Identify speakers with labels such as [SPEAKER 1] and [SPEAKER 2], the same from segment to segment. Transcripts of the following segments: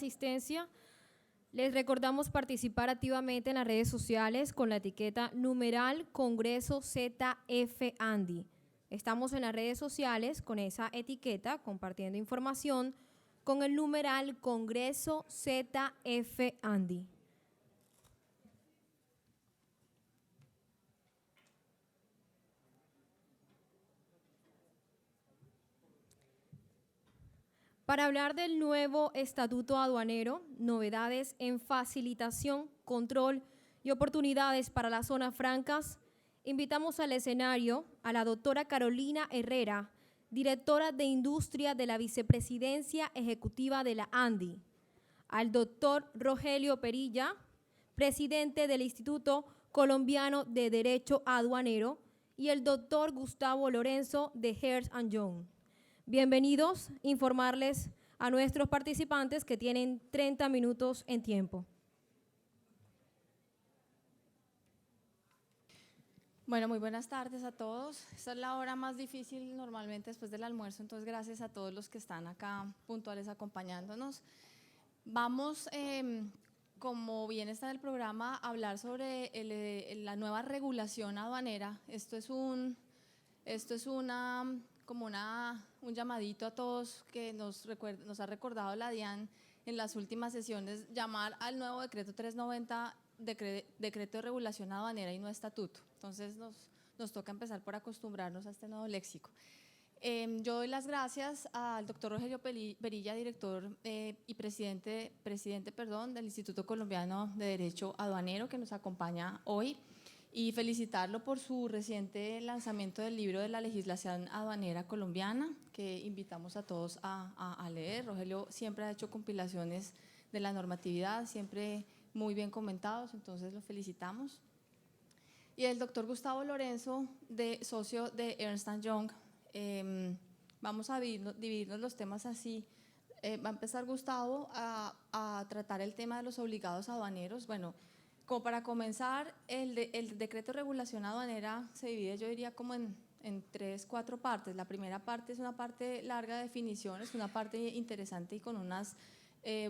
[SPEAKER 1] asistencia. Les recordamos participar activamente en las redes sociales con la etiqueta numeral Congreso ZF Andy. Estamos en las redes sociales con esa etiqueta compartiendo información con el numeral Congreso ZF Andy. Para hablar del nuevo estatuto aduanero, novedades en facilitación, control y oportunidades para las zonas francas, invitamos al escenario a la doctora Carolina Herrera, directora de Industria de la Vicepresidencia Ejecutiva de la ANDI, al doctor Rogelio Perilla, presidente del Instituto Colombiano de Derecho Aduanero, y el doctor Gustavo Lorenzo de Ernst & Young. Bienvenidos, informarles a nuestros participantes que tienen 30 minutos en tiempo.
[SPEAKER 2] Bueno, muy buenas tardes a todos. Esta es la hora más difícil normalmente después del almuerzo, entonces gracias a todos los que están acá puntuales acompañándonos. Vamos, como bien está en el programa, a hablar sobre la nueva regulación aduanera. Esto es un llamadito a todos que nos ha recordado la DIAN en las últimas sesiones, llamar al nuevo decreto 390, decreto de regulación aduanera y no estatuto. Entonces nos toca empezar por acostumbrarnos a este nuevo léxico. Yo doy las gracias al doctor Rogelio Perilla, director y presidente del Instituto Colombiano de Derecho Aduanero, que nos acompaña hoy, y felicitarlo por su reciente lanzamiento del libro de la legislación aduanera colombiana, que invitamos a todos a leer. Rogelio siempre ha hecho compilaciones de la normatividad, siempre muy bien comentados, entonces lo felicitamos. Y el doctor Gustavo Lorenzo, socio de Ernst & Young. Vamos a dividirnos los temas así. Va a empezar Gustavo a tratar el tema de los obligados aduaneros. Bueno, como para comenzar, el decreto de regulación aduanera se divide, yo diría, como en 3-4 partes. La primera parte es una parte larga de definiciones, una parte interesante y con unas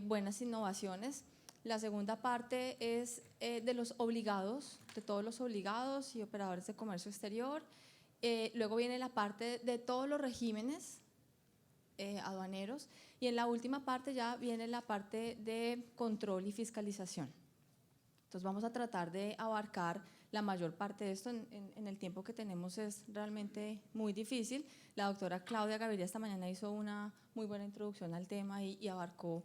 [SPEAKER 2] buenas innovaciones. La segunda parte es de los obligados, de todos los obligados y operadores de comercio exterior. Luego viene la parte de todos los regímenes aduaneros y en la última parte ya viene la parte de control y fiscalización. Entonces vamos a tratar de abarcar la mayor parte de esto en el tiempo que tenemos. Es realmente muy difícil. La doctora Claudia Gaviria esta mañana hizo una muy buena introducción al tema y abarcó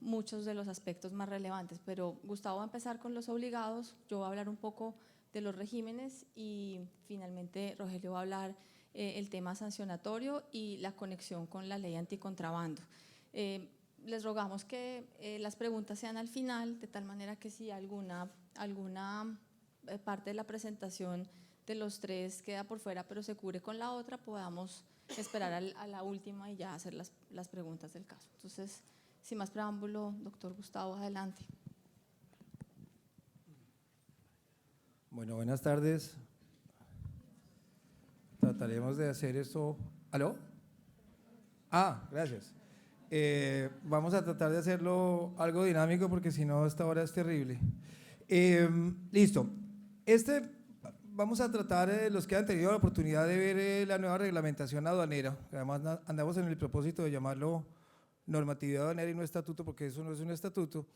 [SPEAKER 2] muchos de los aspectos más relevantes, pero Gustavo va a empezar con los obligados, yo voy a hablar un poco de los regímenes y finalmente Rogelio va a hablar el tema sancionatorio y la conexión con la ley anticontrabando. Les rogamos que las preguntas sean al final, de tal manera que si alguna parte de la presentación de los tres queda por fuera pero se cubre con la otra, podamos esperar a la última y ya hacer las preguntas del caso. Entonces, sin más preámbulo, doctor Gustavo, adelante.
[SPEAKER 3] Bueno, buenas tardes. Trataremos de hacer esto. ¿Aló? Gracias. Vamos a tratar de hacerlo algo dinámico porque si no esta hora es terrible. Listo. Vamos a tratar, los que han tenido la oportunidad de ver la nueva reglamentación aduanera, que además andamos en el propósito de llamarlo normatividad aduanera y no estatuto, porque eso no es un estatuto,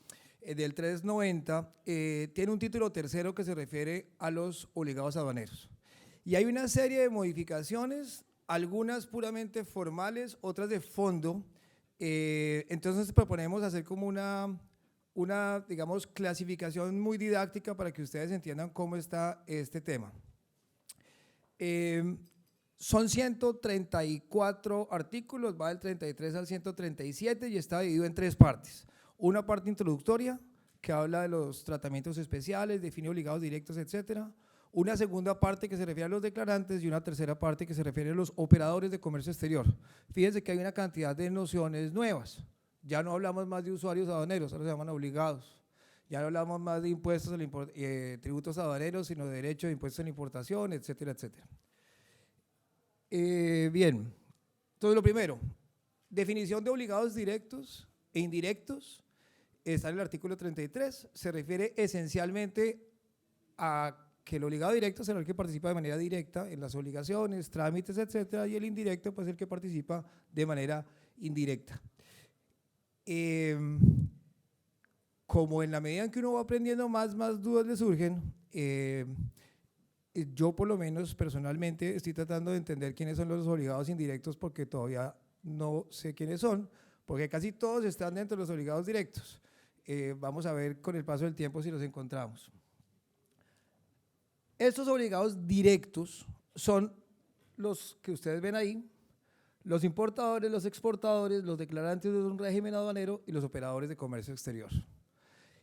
[SPEAKER 3] del 390, tiene un título tercero que se refiere a los obligados aduaneros. Y hay una serie de modificaciones, algunas puramente formales, otras de fondo. Entonces proponemos hacer como una, digamos, clasificación muy didáctica para que ustedes entiendan cómo está este tema. Son 134 artículos, va del 33 al 137 y está dividido en 3 partes. Una parte introductoria que habla de los tratamientos especiales, define obligados directos, etcétera. Una segunda parte que se refiere a los declarantes y una tercera parte que se refiere a los operadores de comercio exterior. Fíjense que hay una cantidad de nociones nuevas. Ya no hablamos más de usuarios aduaneros, ahora se llaman obligados. Ya no hablamos más de impuestos, tributos aduaneros, sino de derecho de impuestos en importación, etcétera, etcétera. Bien, entonces lo primero, definición de obligados directos. e indirectos, está en el artículo 33, se refiere esencialmente a que el obligado directo será el que participa de manera directa en las obligaciones, trámites, etcétera, y el indirecto pues el que participa de manera indirecta. Como en la medida en que uno va aprendiendo más dudas le surgen, yo por lo menos personalmente estoy tratando de entender quiénes son los obligados indirectos porque todavía no sé quiénes son, porque casi todos están dentro de los obligados directos. Vamos a ver con el paso del tiempo si los encontramos. Estos obligados directos son los que ustedes ven ahí, los importadores, los exportadores, los declarantes de un régimen aduanero y los operadores de comercio exterior.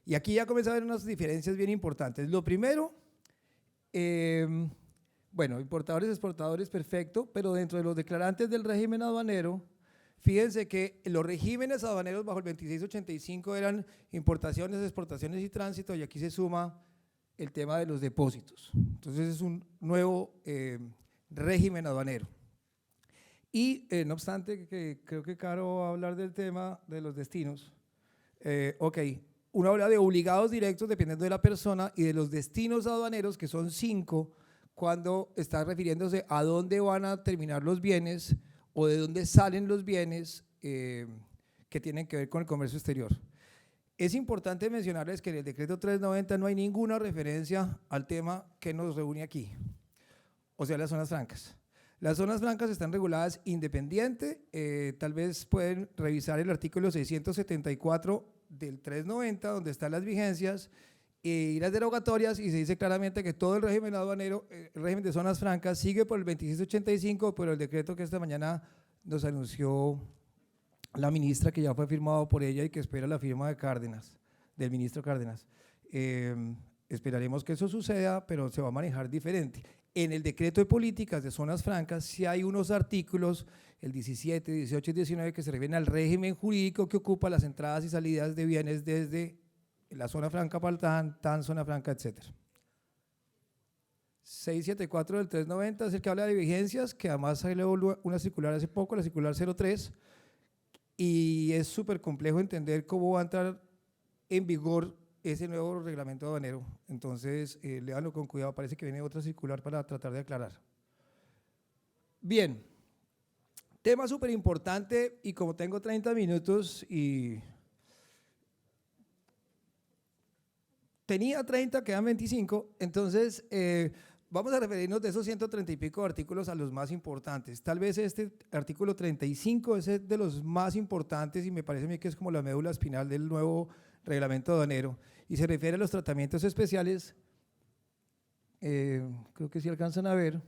[SPEAKER 3] Y aquí ya comienza a haber unas diferencias bien importantes. Lo primero, bueno, importadores, exportadores, perfecto, pero dentro de los declarantes del régimen aduanero, fíjense que los regímenes aduaneros bajo el 2685 eran importaciones, exportaciones y tránsito, y aquí se suma el tema de los depósitos. Entonces es un nuevo régimen aduanero. Y no obstante, que creo que Caro va a hablar del tema de los destinos. Ok, uno habla de obligados directos dependiendo de la persona y de los destinos aduaneros, que son 5, cuando está refiriéndose a dónde van a terminar los bienes o de dónde salen los bienes que tienen que ver con el comercio exterior. Es importante mencionarles que en el decreto 390 no hay ninguna referencia al tema que nos reúne aquí, o sea, las zonas francas. Las zonas francas están reguladas independiente, tal vez pueden revisar el artículo 674 del 390, donde están las vigencias y las derogatorias, y se dice claramente que todo el régimen aduanero, el régimen de zonas francas, sigue por el 2685, por el decreto que esta mañana nos anunció la ministra, que ya fue firmado por ella y que espera la firma de Cárdenas, del ministro Cárdenas. Esperaremos que eso suceda, pero se va a manejar diferente. En el decreto de políticas de zonas francas sí hay unos artículos, el 17, 18 y 19, que se refieren al régimen jurídico que ocupa las entradas y salidas de bienes desde la zona franca para TAN, zona franca, etc. 674 del 390 es el que habla de vigencias, que además salió una circular hace poco, la circular 03, y es súper complejo entender cómo va a entrar en vigor ese nuevo reglamento aduanero. Entonces, léanlo con cuidado, parece que viene otra circular para tratar de aclarar. Bien, tema súper importante, y como tengo 30 minutos y tenía 30, quedan 25, entonces vamos a referirnos de esos 130 y pico artículos a los más importantes. Tal vez este artículo 35 es de los más importantes y me parece a mí que es como la médula espinal del nuevo reglamento aduanero, y se refiere a los tratamientos especiales, creo que sí alcanzan a ver,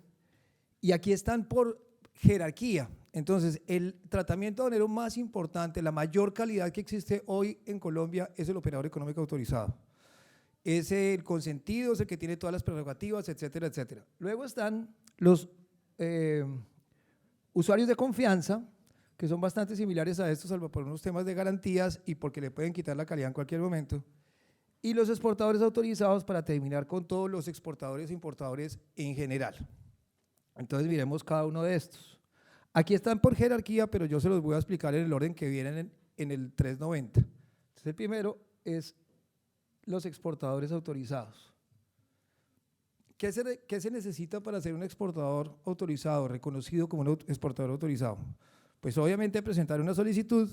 [SPEAKER 3] y aquí están por jerarquía. Entonces, el tratamiento aduanero más importante, la mayor calidad que existe hoy en Colombia, es el operador económico autorizado. Es el consentido, es el que tiene todas las prerrogativas, etcétera, etcétera. Luego están los usuarios de confianza, que son bastante similares a estos, salvo por unos temas de garantías y porque le pueden quitar la calidad en cualquier momento. Y los exportadores autorizados, para terminar con todos los exportadores e importadores en general. Entonces miremos cada uno de estos. Aquí están por jerarquía, pero yo se los voy a explicar en el orden que vienen en el 390. Entonces el primero es los exportadores autorizados. ¿Qué se necesita para ser un exportador autorizado, reconocido como un exportador autorizado? Pues obviamente presentar una solicitud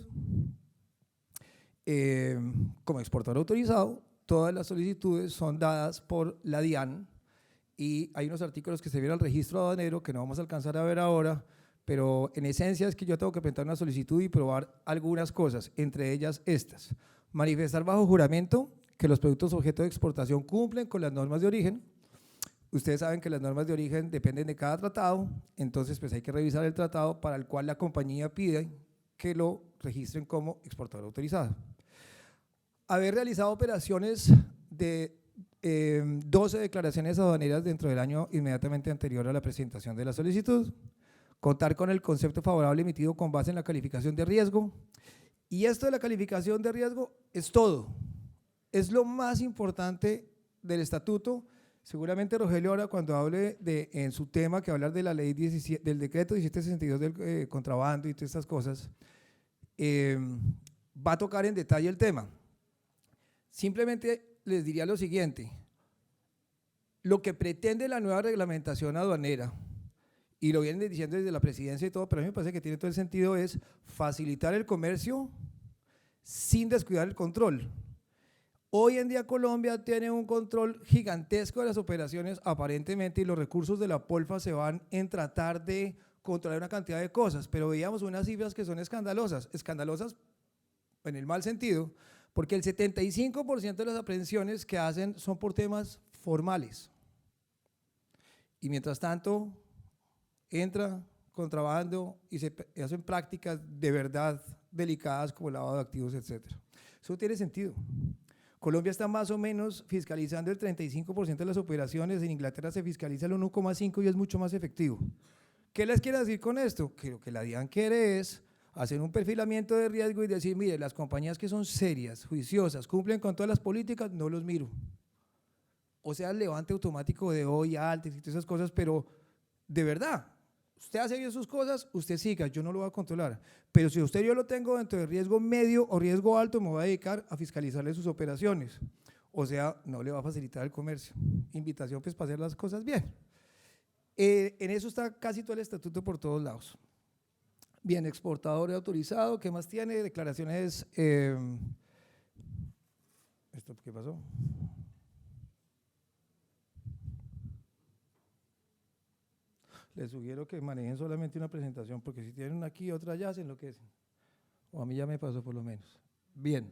[SPEAKER 3] como exportador autorizado. Todas las solicitudes son dadas por la DIAN y hay unos artículos que se vienen al registro aduanero que no vamos a alcanzar a ver ahora, pero en esencia es que yo tengo que presentar una solicitud y probar algunas cosas, entre ellas estas: manifestar bajo juramento que los productos objeto de exportación cumplen con las normas de origen. Ustedes saben que las normas de origen dependen de cada tratado, entonces pues hay que revisar el tratado para el cual la compañía pide que lo registren como exportador autorizado. Haber realizado operaciones de 12 declaraciones aduaneras dentro del año inmediatamente anterior a la presentación de la solicitud. Contar con el concepto favorable emitido con base en la calificación de riesgo. Y esto de la calificación de riesgo es todo. Es lo más importante del estatuto. Seguramente Rogelio ahora, cuando hable en su tema, que va a hablar de la ley 17, del decreto 1762 del contrabando y todas estas cosas, va a tocar en detalle el tema. Simplemente les diría lo siguiente: lo que pretende la nueva reglamentación aduanera, y lo vienen diciendo desde la presidencia y todo, pero a mí me parece que tiene todo el sentido, es facilitar el comercio sin descuidar el control. Hoy en día Colombia tiene un control gigantesco de las operaciones aparentemente, y los recursos de la Polfa se van en tratar de controlar una cantidad de cosas, pero veíamos unas cifras que son escandalosas en el mal sentido, porque el 75% de las aprehensiones que hacen son por temas formales. Y mientras tanto, entra contrabando y se hacen prácticas de verdad delicadas como el lavado de activos, etc. Eso tiene sentido. Colombia está más o menos fiscalizando el 35% de las operaciones, en Inglaterra se fiscaliza el 1,5% y es mucho más efectivo. ¿Qué les quiero decir con esto? Que lo que la DIAN quiere es hacer un perfilamiento de riesgo y decir, mire, las compañías que son serias, juiciosas, cumplen con todas las políticas, no los miro. O sea, el levante automático de hoy, altes y todas esas cosas, pero de verdad, usted hace bien sus cosas, usted siga, yo no lo voy a controlar. Pero si usted yo lo tengo dentro de riesgo medio o riesgo alto, me voy a dedicar a fiscalizarle sus operaciones. O sea, no le va a facilitar el comercio. Invitación pues para hacer las cosas bien. En eso está casi todo el estatuto por todos lados. Bien, exportador autorizado, ¿qué más tiene? Declaraciones… ¿Esto qué pasó? Les sugiero que manejen solamente una presentación, porque si tienen una aquí y otra allá, se enloquecen. O a mí ya me pasó por lo menos. Bien.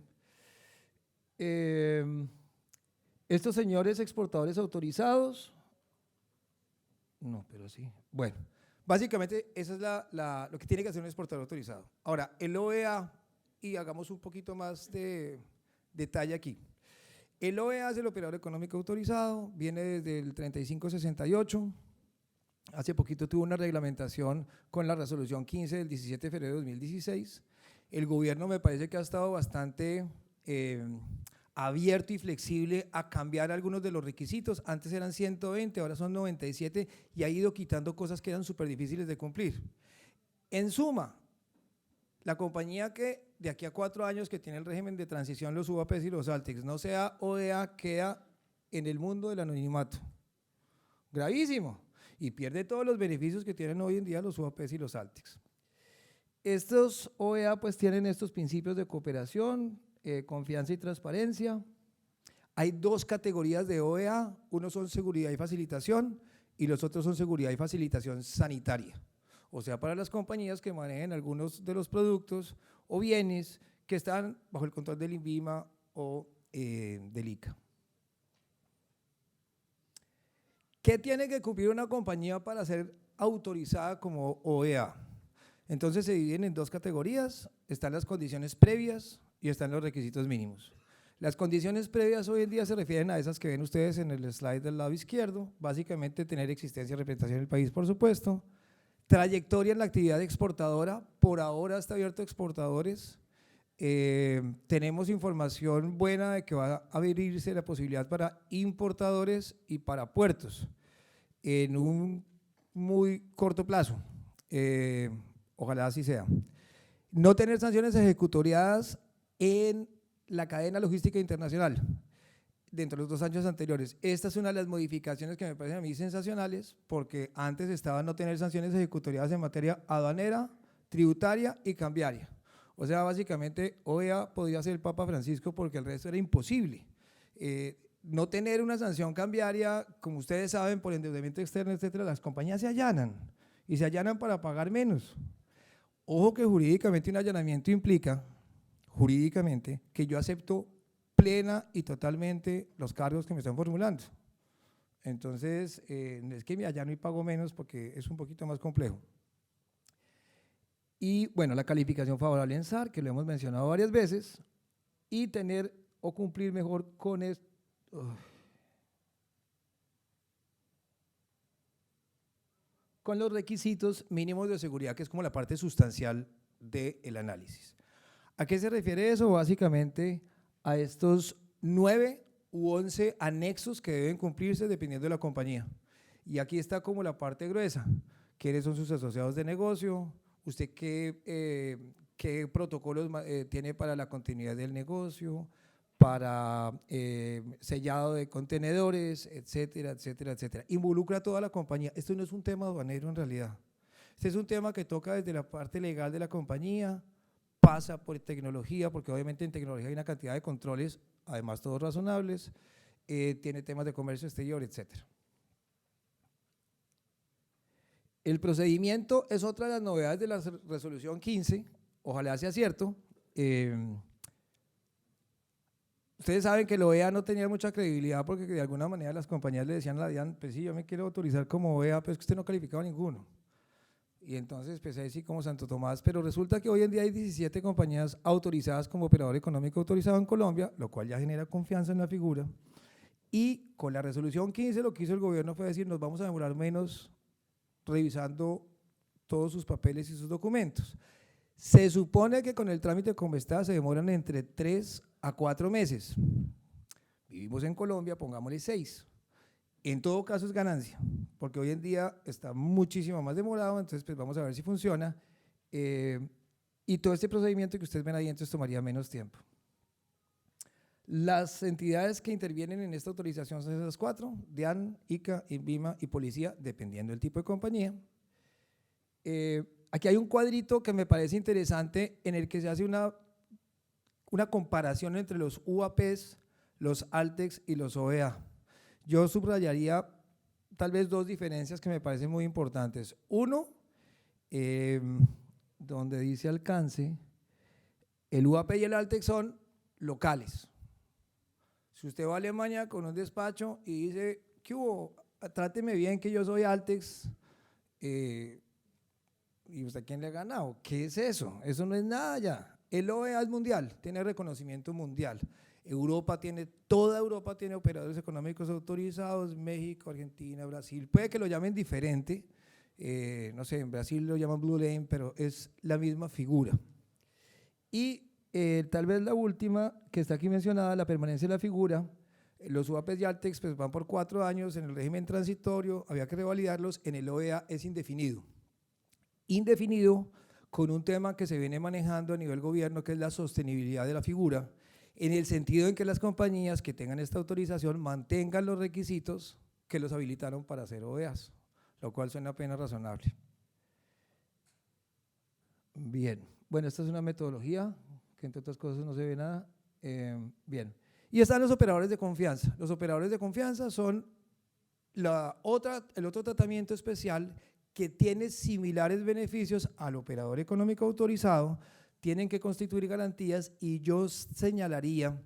[SPEAKER 3] Estos señores exportadores autorizados… No, pero sí. Bueno, básicamente eso es lo que tiene que hacer un exportador autorizado. Ahora, el OEA, y hagamos un poquito más de detalle aquí. El OEA es el operador económico autorizado, viene desde el 3568. Hace poquito tuvo una reglamentación con la resolución 15 del 17 de febrero de 2016. El gobierno me parece que ha estado bastante abierto y flexible a cambiar algunos de los requisitos. Antes eran 120, ahora son 97 y ha ido quitando cosas que eran súper difíciles de cumplir. En suma, la compañía que de aquí a 4 años que tiene el régimen de transición, los UAPs y los Altex, no sea OEA, queda en el mundo del anonimato. Gravísimo. Y pierde todos los beneficios que tienen hoy en día los UAPs y los Altex. Estos OEA pues tienen estos principios de cooperación, confianza y transparencia. Hay 2 categorías de OEA, uno son seguridad y facilitación y los otros son seguridad y facilitación sanitaria. O sea, para las compañías que manejen algunos de los productos o bienes que están bajo el control del INVIMA o del ICA. ¿Qué tiene que cumplir una compañía para ser autorizada como OEA? Entonces se dividen en 2 categorías, están las condiciones previas y están los requisitos mínimos. Las condiciones previas hoy en día se refieren a esas que ven ustedes en el slide del lado izquierdo, básicamente tener existencia y representación en el país, por supuesto, trayectoria en la actividad exportadora, por ahora está abierto a exportadores, tenemos información buena de que va a abrirse la posibilidad para importadores y para puertos en un muy corto plazo, ojalá así sea. No tener sanciones ejecutoriadas en la cadena logística internacional dentro de los 2 años anteriores. Esta es una de las modificaciones que me parecen a mí sensacionales, porque antes estaba no tener sanciones ejecutoriadas en materia aduanera, tributaria y cambiaria. O sea, básicamente OEA podía ser el Papa Francisco porque el resto era imposible. No tener una sanción cambiaria, como ustedes saben, por endeudamiento externo, etcétera, las compañías se allanan y se allanan para pagar menos. Ojo que jurídicamente un allanamiento implica, jurídicamente, que yo acepto plena y totalmente los cargos que me están formulando. Entonces, es que me allano y pago menos porque es un poquito más complejo. Y bueno, la calificación favorable en SAR, que lo hemos mencionado varias veces, y tener o cumplir mejor con esto. Con los requisitos mínimos de seguridad, que es como la parte sustancial del análisis. ¿A qué se refiere eso? Básicamente a estos 9 u 11 anexos que deben cumplirse dependiendo de la compañía. Y aquí está como la parte gruesa, quiénes son sus asociados de negocio, usted qué qué protocolos tiene para la continuidad del negocio, para sellado de contenedores, etcétera, etcétera, etcétera. Involucra a toda la compañía. Esto no es un tema aduanero en realidad. Este es un tema que toca desde la parte legal de la compañía, pasa por tecnología, porque obviamente en tecnología hay una cantidad de controles, además todos razonables, tiene temas de comercio exterior, etcétera. El procedimiento es otra de las novedades de la resolución 15, ojalá sea cierto. Ustedes saben que la OEA no tenía mucha credibilidad porque de alguna manera las compañías le decían a la DIAN, pues sí, yo me quiero autorizar como OEA, pero es que usted no calificaba ninguno. Y entonces empecé así como Santo Tomás, pero resulta que hoy en día hay 17 compañías autorizadas como operador económico autorizado en Colombia, lo cual ya genera confianza en la figura. Y con la resolución 15 lo que hizo el gobierno fue decir, nos vamos a demorar menos revisando todos sus papeles y sus documentos. Se supone que con el trámite como está se demoran entre 3 a 4 meses. Vivimos en Colombia, pongámosle 6. En todo caso es ganancia, porque hoy en día está muchísimo más demorado, entonces pues vamos a ver si funciona. Y todo este procedimiento que ustedes ven ahí entonces tomaría menos tiempo. Las entidades que intervienen en esta autorización son esas 4, DIAN, ICA, INVIMA y Policía, dependiendo del tipo de compañía. Aquí hay un cuadrito que me parece interesante en el que se hace una comparación entre los UAPs, los ALTEX y los OEA. Yo subrayaría tal vez 2 diferencias que me parecen muy importantes. Uno, donde dice alcance, el UAP y el ALTEX son locales. Si usted va a Alemania con un despacho y dice, ¿qué hubo? Tráteme bien que yo soy ALTEX, ¿y usted quién le ha ganado? ¿Qué es eso? Eso no es nada ya. El OEA es mundial, tiene reconocimiento mundial. Toda Europa tiene operadores económicos autorizados, México, Argentina, Brasil. Puede que lo llamen diferente, no sé, en Brasil lo llaman Blue Lane, pero es la misma figura. Y tal vez la última que está aquí mencionada, la permanencia de la figura, los UAPs y ALTEX pues van por 4 años, en el régimen transitorio había que revalidarlos, en el OEA es indefinido. Indefinido con un tema que se viene manejando a nivel gobierno, que es la sostenibilidad de la figura, en el sentido en que las compañías que tengan esta autorización mantengan los requisitos que los habilitaron para hacer OEAs, lo cual suena apenas razonable. Bien, bueno, esta es una metodología que entre otras cosas no se ve nada. Bien, y están los operadores de confianza. Los operadores de confianza son el otro tratamiento especial que tiene similares beneficios al operador económico autorizado, tienen que constituir garantías y yo señalaría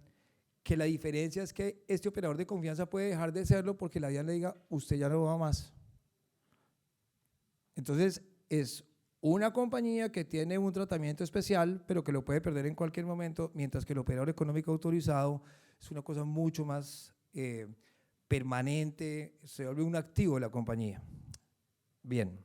[SPEAKER 3] que la diferencia es que este operador de confianza puede dejar de serlo porque la DIAN le diga, usted ya no va más. Entonces, es una compañía que tiene un tratamiento especial, pero que lo puede perder en cualquier momento, mientras que el operador económico autorizado es una cosa mucho más permanente, se vuelve un activo de la compañía. Bien.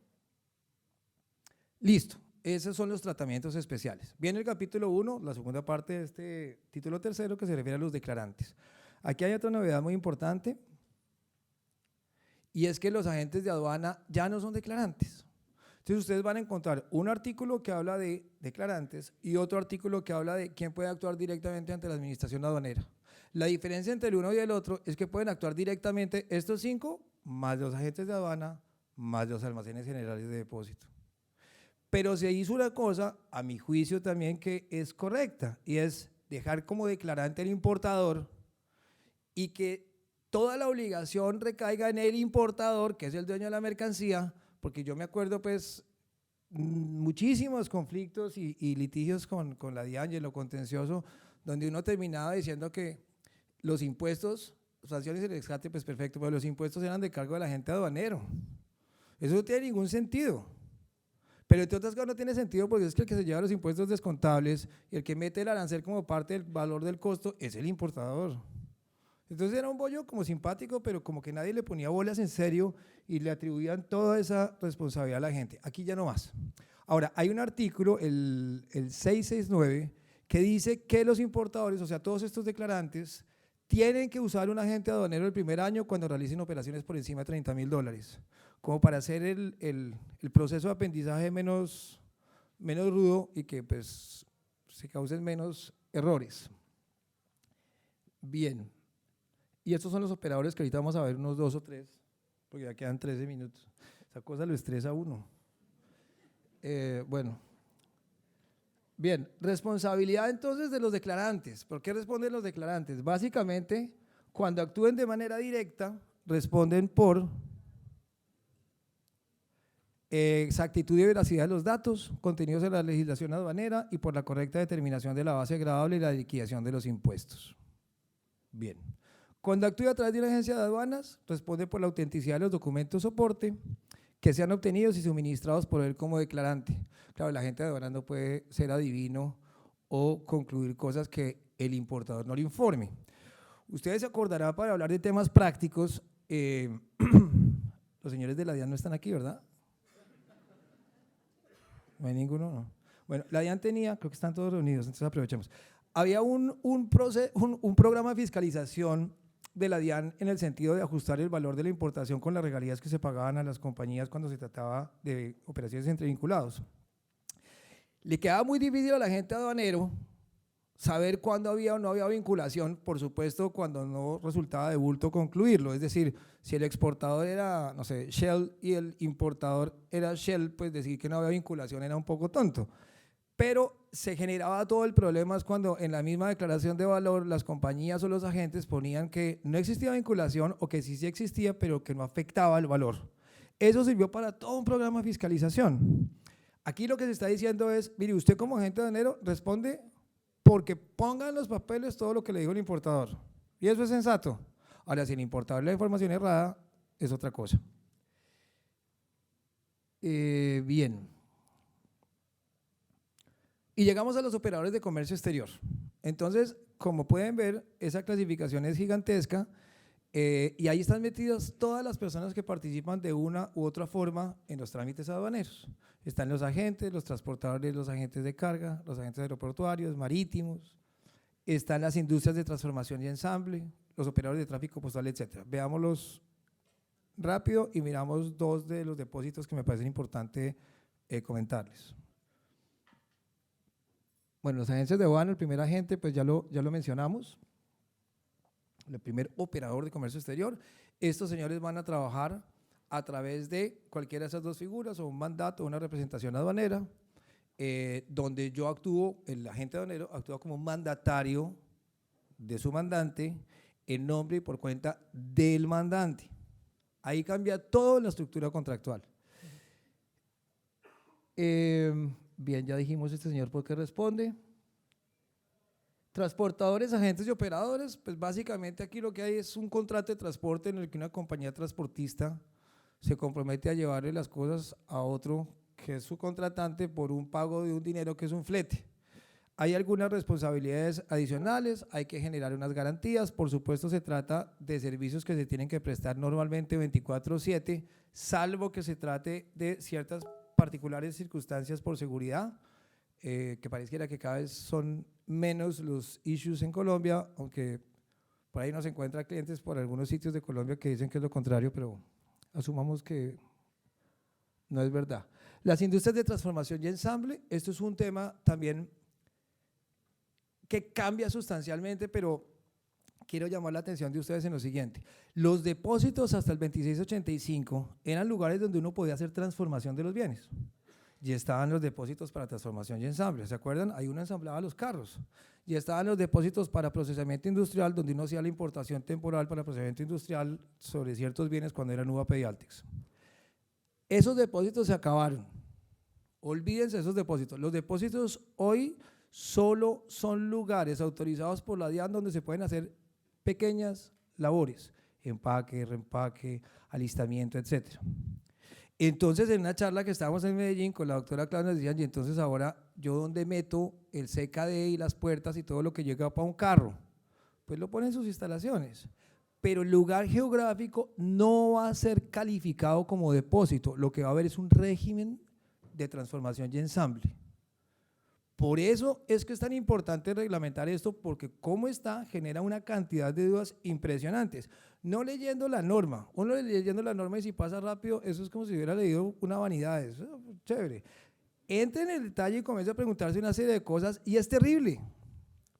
[SPEAKER 3] Listo. Esos son los tratamientos especiales. Viene el capítulo 1, la segunda parte de este título tercero, que se refiere a los declarantes. Aquí hay otra novedad muy importante, y es que los agentes de aduana ya no son declarantes. Entonces ustedes van a encontrar un artículo que habla de declarantes y otro artículo que habla de quién puede actuar directamente ante la administración aduanera. La diferencia entre el uno y el otro es que pueden actuar directamente estos 5, más los agentes de aduana, más los almacenes generales de depósito. Pero se hizo una cosa, a mi juicio también, que es correcta, y es dejar como declarante al importador y que toda la obligación recaiga en el importador, que es el dueño de la mercancía, porque yo me acuerdo pues muchísimos conflictos y litigios con la DIAN y en lo contencioso, donde uno terminaba diciendo que los impuestos, sanciones y rescate, pues perfecto, pero los impuestos eran de cargo del agente aduanero. Eso no tiene ningún sentido. Pero entre otras cosas no tiene sentido porque es que el que se lleva los impuestos descontables y el que mete el arancel como parte del valor del costo es el importador. Entonces era un bollo como simpático, pero como que nadie le ponía bolas en serio y le atribuían toda esa responsabilidad a la gente. Aquí ya no más. Ahora, hay un artículo, el 669, que dice que los importadores, o sea, todos estos declarantes, tienen que usar un agente aduanero el primer año cuando realicen operaciones por encima de $30.000, como para hacer el proceso de aprendizaje menos rudo y que pues se causen menos errores. Bien, y estos son los operadores que ahorita vamos a ver unos 2 o 3, porque ya quedan 13 minutos. Esa cosa lo estresa a uno. Bueno, bien, responsabilidad entonces de los declarantes. ¿Por qué responden los declarantes? Básicamente, cuando actúen de manera directa, responden por exactitud y veracidad de los datos contenidos en la legislación aduanera y por la correcta determinación de la base gravable y la liquidación de los impuestos. Bien. Cuando actúe a través de una agencia de aduanas, responde por la autenticidad de los documentos soporte que sean obtenidos y suministrados por él como declarante. Claro, la agente de aduanas no puede ser adivino o concluir cosas que el importador no le informe. Ustedes se acordarán, para hablar de temas prácticos, los señores de la DIAN no están aquí, ¿verdad? No hay ninguno, no. Bueno, la DIAN tenía, creo que están todos reunidos, entonces aprovechemos. Había un programa de fiscalización de la DIAN en el sentido de ajustar el valor de la importación con las regalías que se pagaban a las compañías cuando se trataba de operaciones entre vinculados. Le quedaba muy difícil a la gente aduanero saber cuándo había o no había vinculación, por supuesto cuando no resultaba de bulto concluirlo, es decir, si el exportador era, no sé, Shell y el importador era Shell, pues decir que no había vinculación era un poco tonto. Pero se generaba todo el problema cuando en la misma declaración de valor las compañías o los agentes ponían que no existía vinculación o que sí existía, pero que no afectaba el valor. Eso sirvió para todo un programa de fiscalización. Aquí lo que se está diciendo es, mire, usted como agente aduanero responde porque ponga en los papeles todo lo que le dijo el importador. Y eso es sensato. Ahora, si el importador le da información errada, es otra cosa. Bien. Y llegamos a los operadores de comercio exterior. Entonces, como pueden ver, esa clasificación es gigantesca y ahí están metidas todas las personas que participan de una u otra forma en los trámites aduaneros. Están los agentes, los transportadores, los agentes de carga, los agentes aeroportuarios, marítimos, están las industrias de transformación y ensamble, los operadores de tráfico postal, etc. Veámoslos rápido y miramos 2 de los depósitos que me parecen importante comentarles. Bueno, las agencias de aduana, el primer agente, pues ya lo mencionamos, el primer operador de comercio exterior. Estos señores van a trabajar a través de cualquiera de esas 2 figuras, o un mandato o una representación aduanera, donde yo actúo, el agente aduanero actúa como un mandatario de su mandante en nombre y por cuenta del mandante. Ahí cambia toda la estructura contractual. Bien, ya dijimos este señor por qué responde. Transportadores, agentes y operadores, pues básicamente aquí lo que hay es un contrato de transporte en el que una compañía transportista se compromete a llevarle las cosas a otro que es su contratante por un pago de un dinero que es un flete. Hay algunas responsabilidades adicionales, hay que generar unas garantías, por supuesto se trata de servicios que se tienen que prestar normalmente 24/7, salvo que se trate de ciertas particulares circunstancias por seguridad, que pareciera que cada vez son menos los issues en Colombia, aunque por ahí nos encuentra clientes por algunos sitios de Colombia que dicen que es lo contrario, pero asumamos que no es verdad. Las industrias de transformación y ensamble, esto es un tema también que cambia sustancialmente, pero quiero llamar la atención de ustedes en lo siguiente. Los depósitos hasta el 2685 eran lugares donde uno podía hacer transformación de los bienes. Y estaban los depósitos para transformación y ensamble, ¿se acuerdan? Ahí uno ensamblaba los carros. Y estaban los depósitos para procesamiento industrial, donde uno hacía la importación temporal para procesamiento industrial sobre ciertos bienes cuando eran UAP y Altex. Esos depósitos se acabaron. Olvídense de esos depósitos. Los depósitos hoy solo son lugares autorizados por la DIAN donde se pueden hacer pequeñas labores, empaque, reempaque, alistamiento, etc. Entonces, en una charla que estábamos en Medellín con la doctora Clara, nos decían, y entonces ahora, ¿yo dónde meto el CKD y las puertas y todo lo que llega para un carro? Pues lo ponen en sus instalaciones. Pero el lugar geográfico no va a ser calificado como depósito, lo que va a haber es un régimen de transformación y ensamble. Por eso es que es tan importante reglamentar esto, porque cómo está genera una cantidad de dudas impresionantes. No leyendo la norma, uno leyendo la norma y si pasa rápido, eso es como si hubiera leído una vanidad, eso es chévere. entre en el detalle y comienza a preguntarse una serie de cosas y es terrible,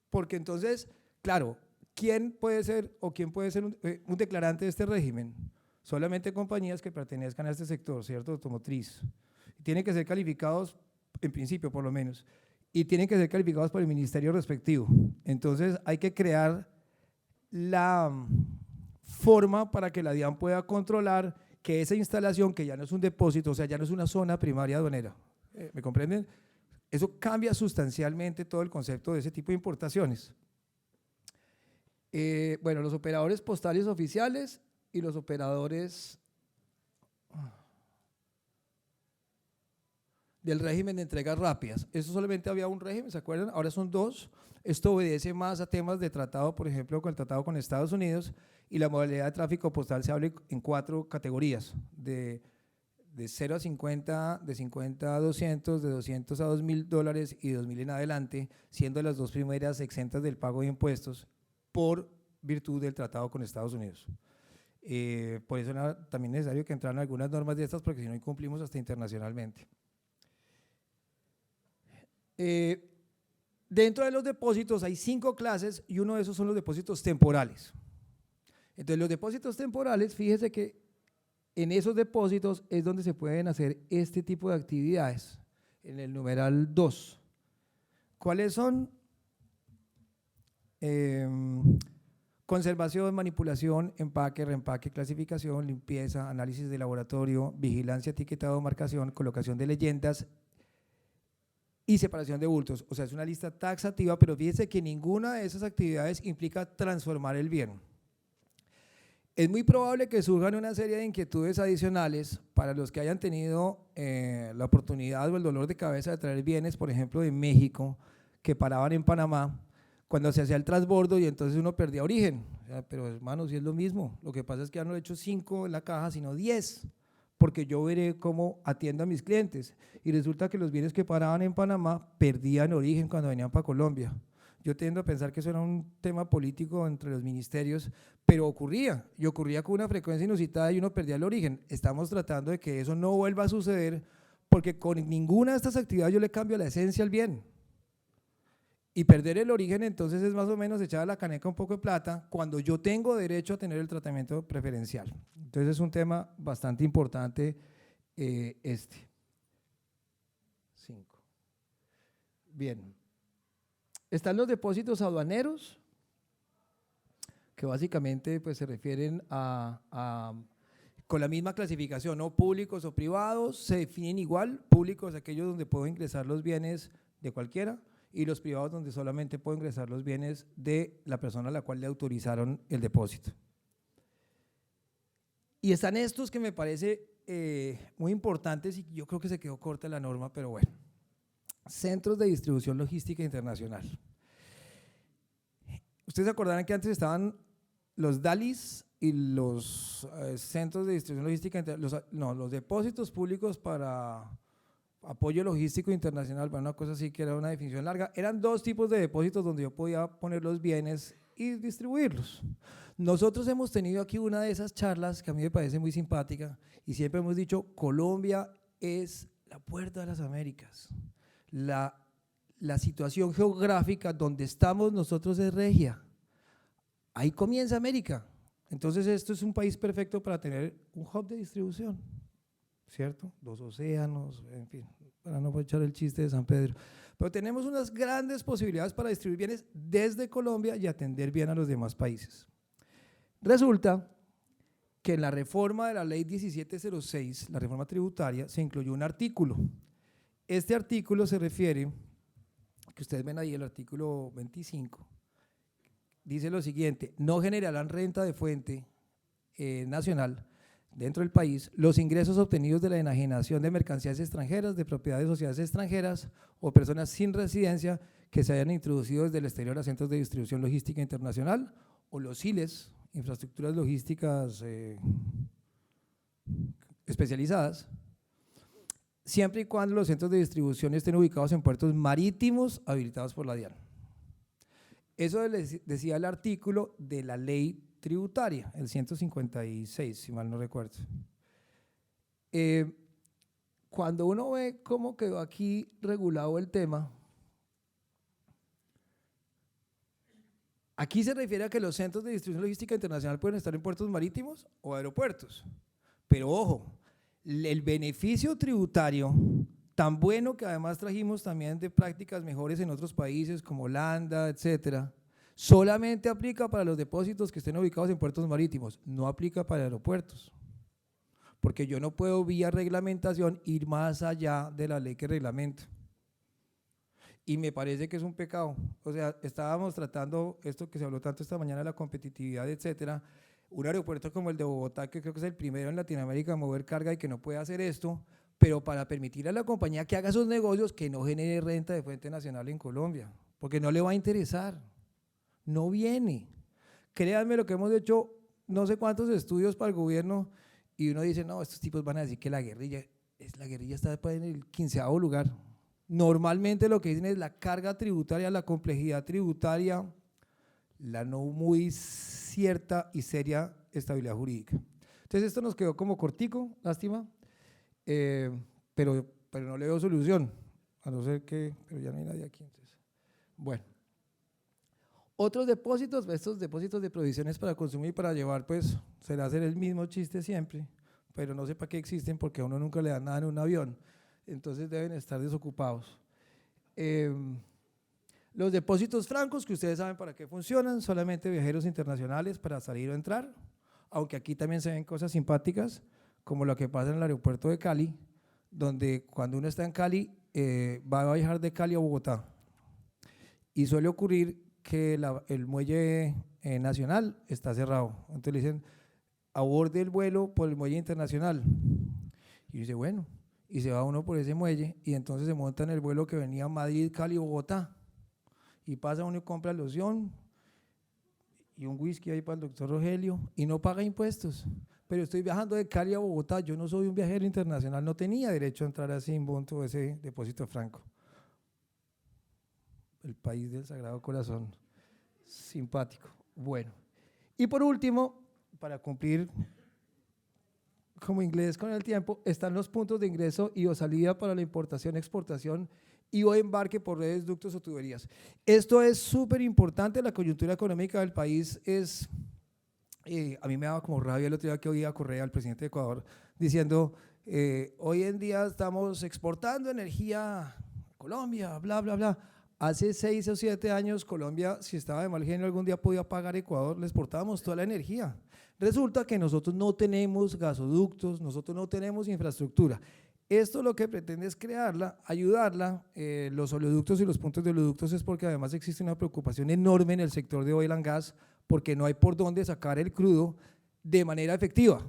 [SPEAKER 3] porque entonces, claro, ¿quién puede ser un declarante de este régimen? Solamente compañías que pertenezcan a este sector, ¿cierto? Automotriz. Tienen que ser calificados, en principio por lo menos, y tienen que ser calificados por el ministerio respectivo. Entonces hay que crear la forma para que la DIAN pueda controlar que esa instalación, que ya no es un depósito, o sea, ya no es una zona primaria aduanera, ¿me comprenden? Eso cambia sustancialmente todo el concepto de ese tipo de importaciones. Bueno, los operadores postales oficiales y los operadores del régimen de entregas rápidas. Eso solamente había un régimen, ¿se acuerdan? Ahora son dos. Esto obedece más a temas de tratado, por ejemplo, con el tratado con Estados Unidos, y la modalidad de tráfico postal se habla en 4 categorías, de 0 a 50, de 50 a 200, de 200 a $2.000 y $2.000 en adelante, siendo las 2 primeras exentas del pago de impuestos por virtud del tratado con Estados Unidos. Por eso era también necesario que entraran algunas normas de estas, porque si no incumplimos hasta internacionalmente. Dentro de los depósitos hay 5 clases y uno de esos son los depósitos temporales. Entonces los depósitos temporales, fíjese que en esos depósitos es donde se pueden hacer este tipo de actividades, en el numeral 2. ¿Cuáles son? Conservación, manipulación, empaque, reempaque, clasificación, limpieza, análisis de laboratorio, vigilancia, etiquetado, marcación, colocación de leyendas y separación de bultos. O sea, es una lista taxativa, pero fíjense que ninguna de esas actividades implica transformar el bien. Es muy probable que surjan una serie de inquietudes adicionales para los que hayan tenido la oportunidad o el dolor de cabeza de traer bienes, por ejemplo, de México, que paraban en Panamá, cuando se hacía el transbordo y entonces uno perdía origen. O sea, pero hermano, si es lo mismo, lo que pasa es que ya no he hecho 5 en la caja, sino 10, porque yo veré cómo atiendo a mis clientes. Y resulta que los bienes que paraban en Panamá perdían origen cuando venían para Colombia. Yo tiendo a pensar que eso era un tema político entre los ministerios, pero ocurría, y ocurría con una frecuencia inusitada y uno perdía el origen. Estamos tratando de que eso no vuelva a suceder, porque con ninguna de estas actividades yo le cambio la esencia al bien. Y perder el origen entonces es más o menos echar a la caneca un poco de plata cuando yo tengo derecho a tener el tratamiento preferencial. Entonces es un tema bastante importante este. 5. Bien. Están los depósitos aduaneros, que básicamente pues, se refieren con la misma clasificación, ¿no? Públicos o privados, se definen igual, públicos aquellos donde puedo ingresar los bienes de cualquiera, y los privados donde solamente puedo ingresar los bienes de la persona a la cual le autorizaron el depósito. Y están estos que me parece muy importantes y yo creo que se quedó corta la norma, pero bueno. Centros de distribución logística internacional. Ustedes se acordarán que antes estaban los DALIs y los centros de distribución logística, los depósitos públicos para apoyo logístico internacional, bueno, una cosa así que era una definición larga. Eran 2 tipos de depósitos donde yo podía poner los bienes y distribuirlos. Nosotros hemos tenido aquí una de esas charlas que a mí me parece muy simpática y siempre hemos dicho, Colombia es la puerta de las Américas. La situación geográfica donde estamos nosotros es regia. Ahí comienza América. Entonces esto es un país perfecto para tener un hub de distribución, ¿cierto? 2 océanos, en fin, para no echar el chiste de San Pedro. Pero tenemos unas grandes posibilidades para distribuir bienes desde Colombia y atender bien a los demás países. Resulta que en la reforma de la ley 1706, la reforma tributaria, se incluyó un artículo. Este artículo se refiere, que ustedes ven ahí el artículo 25, dice lo siguiente: no generarán renta de fuente nacional dentro del país los ingresos obtenidos de la enajenación de mercancías extranjeras, de propiedad de sociedades extranjeras o personas sin residencia que se hayan introducido desde el exterior a centros de distribución logística internacional o los ILES, infraestructuras logísticas especializadas, siempre y cuando los centros de distribución estén ubicados en puertos marítimos habilitados por la DIAN. Eso decía el artículo de la ley tributaria, el 156, si mal no recuerdo. cuando uno ve cómo quedó aquí regulado el tema, aquí se refiere a que los centros de distribución logística internacional pueden estar en puertos marítimos o aeropuertos. Pero ojo, el beneficio tributario tan bueno que además trajimos también de prácticas mejores en otros países como Holanda, etcétera, solamente aplica para los depósitos que estén ubicados en puertos marítimos, no aplica para aeropuertos. Porque yo no puedo vía reglamentación ir más allá de la ley que reglamenta. Y me parece que es un pecado. O sea, estábamos tratando esto que se habló tanto esta mañana, la competitividad, etcétera. Un aeropuerto como el de Bogotá, que creo que es el primero en Latinoamérica a mover carga y que no puede hacer esto, pero para permitirle a la compañía que haga esos negocios, que no genere renta de fuente nacional en Colombia, porque no le va a interesar, no viene. Créanme lo que hemos hecho, no sé cuántos estudios para el gobierno, y uno dice, no, estos tipos van a decir que la guerrilla está en el 15º lugar. Normalmente lo que dicen es la carga tributaria, la complejidad tributaria, la no muy cierta y seria estabilidad jurídica. Entonces esto nos quedó como cortico, lástima, pero no le veo solución, a no ser que, pero ya no hay nadie aquí. Entonces. Bueno, otros depósitos, estos depósitos de provisiones para consumir y para llevar, pues será hacer el mismo chiste siempre, pero no sé para qué existen porque a uno nunca le dan nada en un avión, entonces deben estar desocupados. Los depósitos francos, que ustedes saben para qué funcionan, solamente viajeros internacionales para salir o entrar, aunque aquí también se ven cosas simpáticas, como lo que pasa en el aeropuerto de Cali, donde cuando uno está en Cali, va a viajar de Cali a Bogotá, y suele ocurrir que el muelle nacional está cerrado, entonces le dicen, aborde el vuelo por el muelle internacional, y dice, bueno, y se va uno por ese muelle, y entonces se monta en el vuelo que venía a Madrid, Cali, Bogotá, y pasa uno y compra loción y un whisky ahí para el doctor Rogelio y no paga impuestos, pero estoy viajando de Cali a Bogotá, yo no soy un viajero internacional, no tenía derecho a entrar así en monto ese depósito franco. El país del Sagrado Corazón, simpático. Bueno, y por último, para cumplir como inglés con el tiempo, están los puntos de ingreso y o salida para la importación, exportación y o embarque por redes, ductos o tuberías. Esto es súper importante, la coyuntura económica del país es, a mí me daba como rabia el otro día que oía a Correa, al presidente de Ecuador, diciendo, hoy en día estamos exportando energía a Colombia, bla, bla, bla. Hace 6 o 7 años Colombia, si estaba de mal genio, algún día podía pagar a Ecuador, le exportábamos toda la energía. Resulta que nosotros no tenemos gasoductos, nosotros no tenemos infraestructura. Esto lo que pretende es crearla, ayudarla. Los oleoductos y los puntos de oleoductos es porque además existe una preocupación enorme en el sector de oil and gas porque no hay por dónde sacar el crudo de manera efectiva.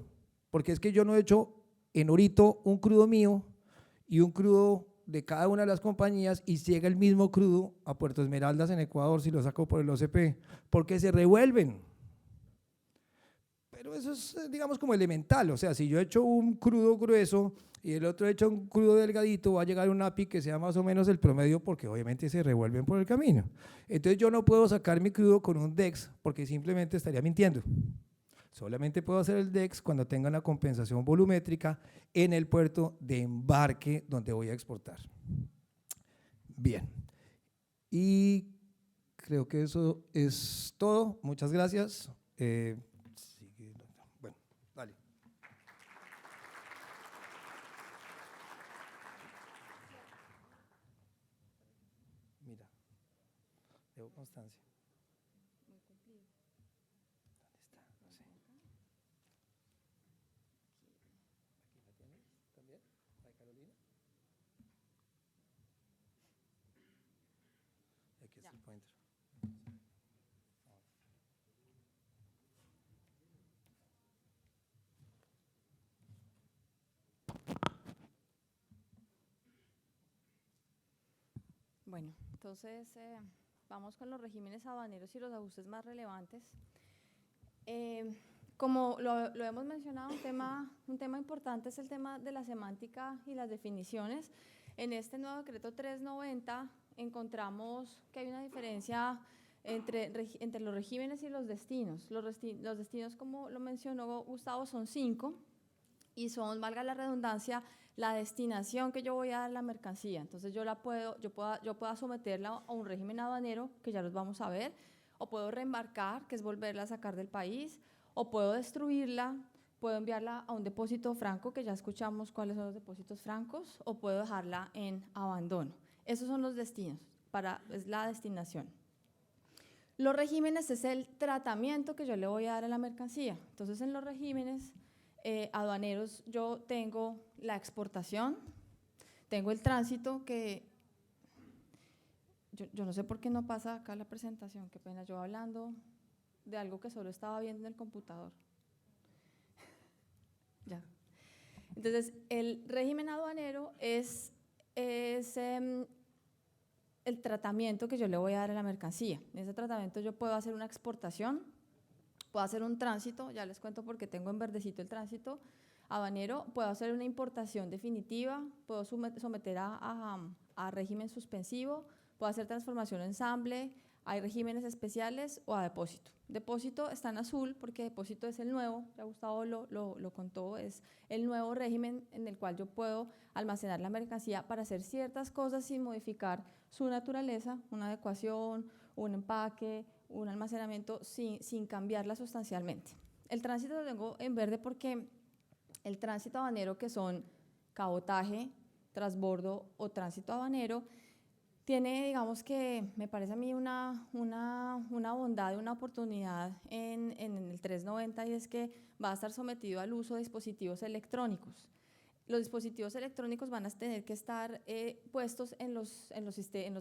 [SPEAKER 3] Porque es que yo no he hecho en Orito un crudo mío y un crudo de cada una de las compañías y llega el mismo crudo a Puerto Esmeraldas en Ecuador si lo saco por el OCP, porque se revuelven. Pero eso es, digamos, como elemental, o sea, si yo he hecho un crudo grueso y el otro he hecho un crudo delgadito, va a llegar un API que sea más o menos el promedio porque obviamente se revuelven por el camino. Entonces yo no puedo sacar mi crudo con un DEX porque simplemente estaría mintiendo. Solamente puedo hacer el DEX cuando tenga una compensación volumétrica en el puerto de embarque donde voy a exportar. Bien, y creo que eso es todo. Muchas gracias. Bueno, dale. Mira, debo constancia.
[SPEAKER 2] Bueno, entonces vamos con los regímenes aduaneros y los ajustes más relevantes. Como lo hemos mencionado, un tema importante es el tema de la semántica y las definiciones. En este nuevo decreto 390 encontramos que hay una diferencia entre los regímenes y los destinos. Los destinos, como lo mencionó Gustavo, son 5. y son, valga la redundancia, la destinación que yo voy a dar a la mercancía. Entonces yo puedo someterla a un régimen aduanero, que ya los vamos a ver, o puedo reembarcar, que es volverla a sacar del país, o puedo destruirla, puedo enviarla a un depósito franco, que ya escuchamos cuáles son los depósitos francos, o puedo dejarla en abandono. Esos son los destinos, es la destinación. Los regímenes es el tratamiento que yo le voy a dar a la mercancía. Entonces, en los regímenes aduaneros yo tengo la exportación, tengo el tránsito, que yo no sé por qué no pasa acá la presentación, qué pena, yo hablando de algo que solo estaba viendo en el computador. Ya. Entonces, el régimen aduanero es el tratamiento que yo le voy a dar a la mercancía. En ese tratamiento yo puedo hacer una exportación, puedo hacer un tránsito, ya les cuento porque tengo en verdecito el tránsito aduanero, puedo hacer una importación definitiva, puedo someter a régimen suspensivo, puedo hacer transformación o ensamble, hay regímenes especiales o a depósito. Depósito está en azul porque depósito es el nuevo, ya Gustavo lo contó, es el nuevo régimen en el cual yo puedo almacenar la mercancía para hacer ciertas cosas sin modificar su naturaleza, una adecuación, un empaque, un almacenamiento, sin cambiarla sustancialmente. El tránsito lo tengo en verde porque el tránsito aduanero, que son cabotaje, transbordo o tránsito aduanero, tiene, digamos que, me parece a mí una bondad, una oportunidad en el 390, y es que va a estar sometido al uso de dispositivos electrónicos. Los dispositivos electrónicos van a tener que estar puestos en los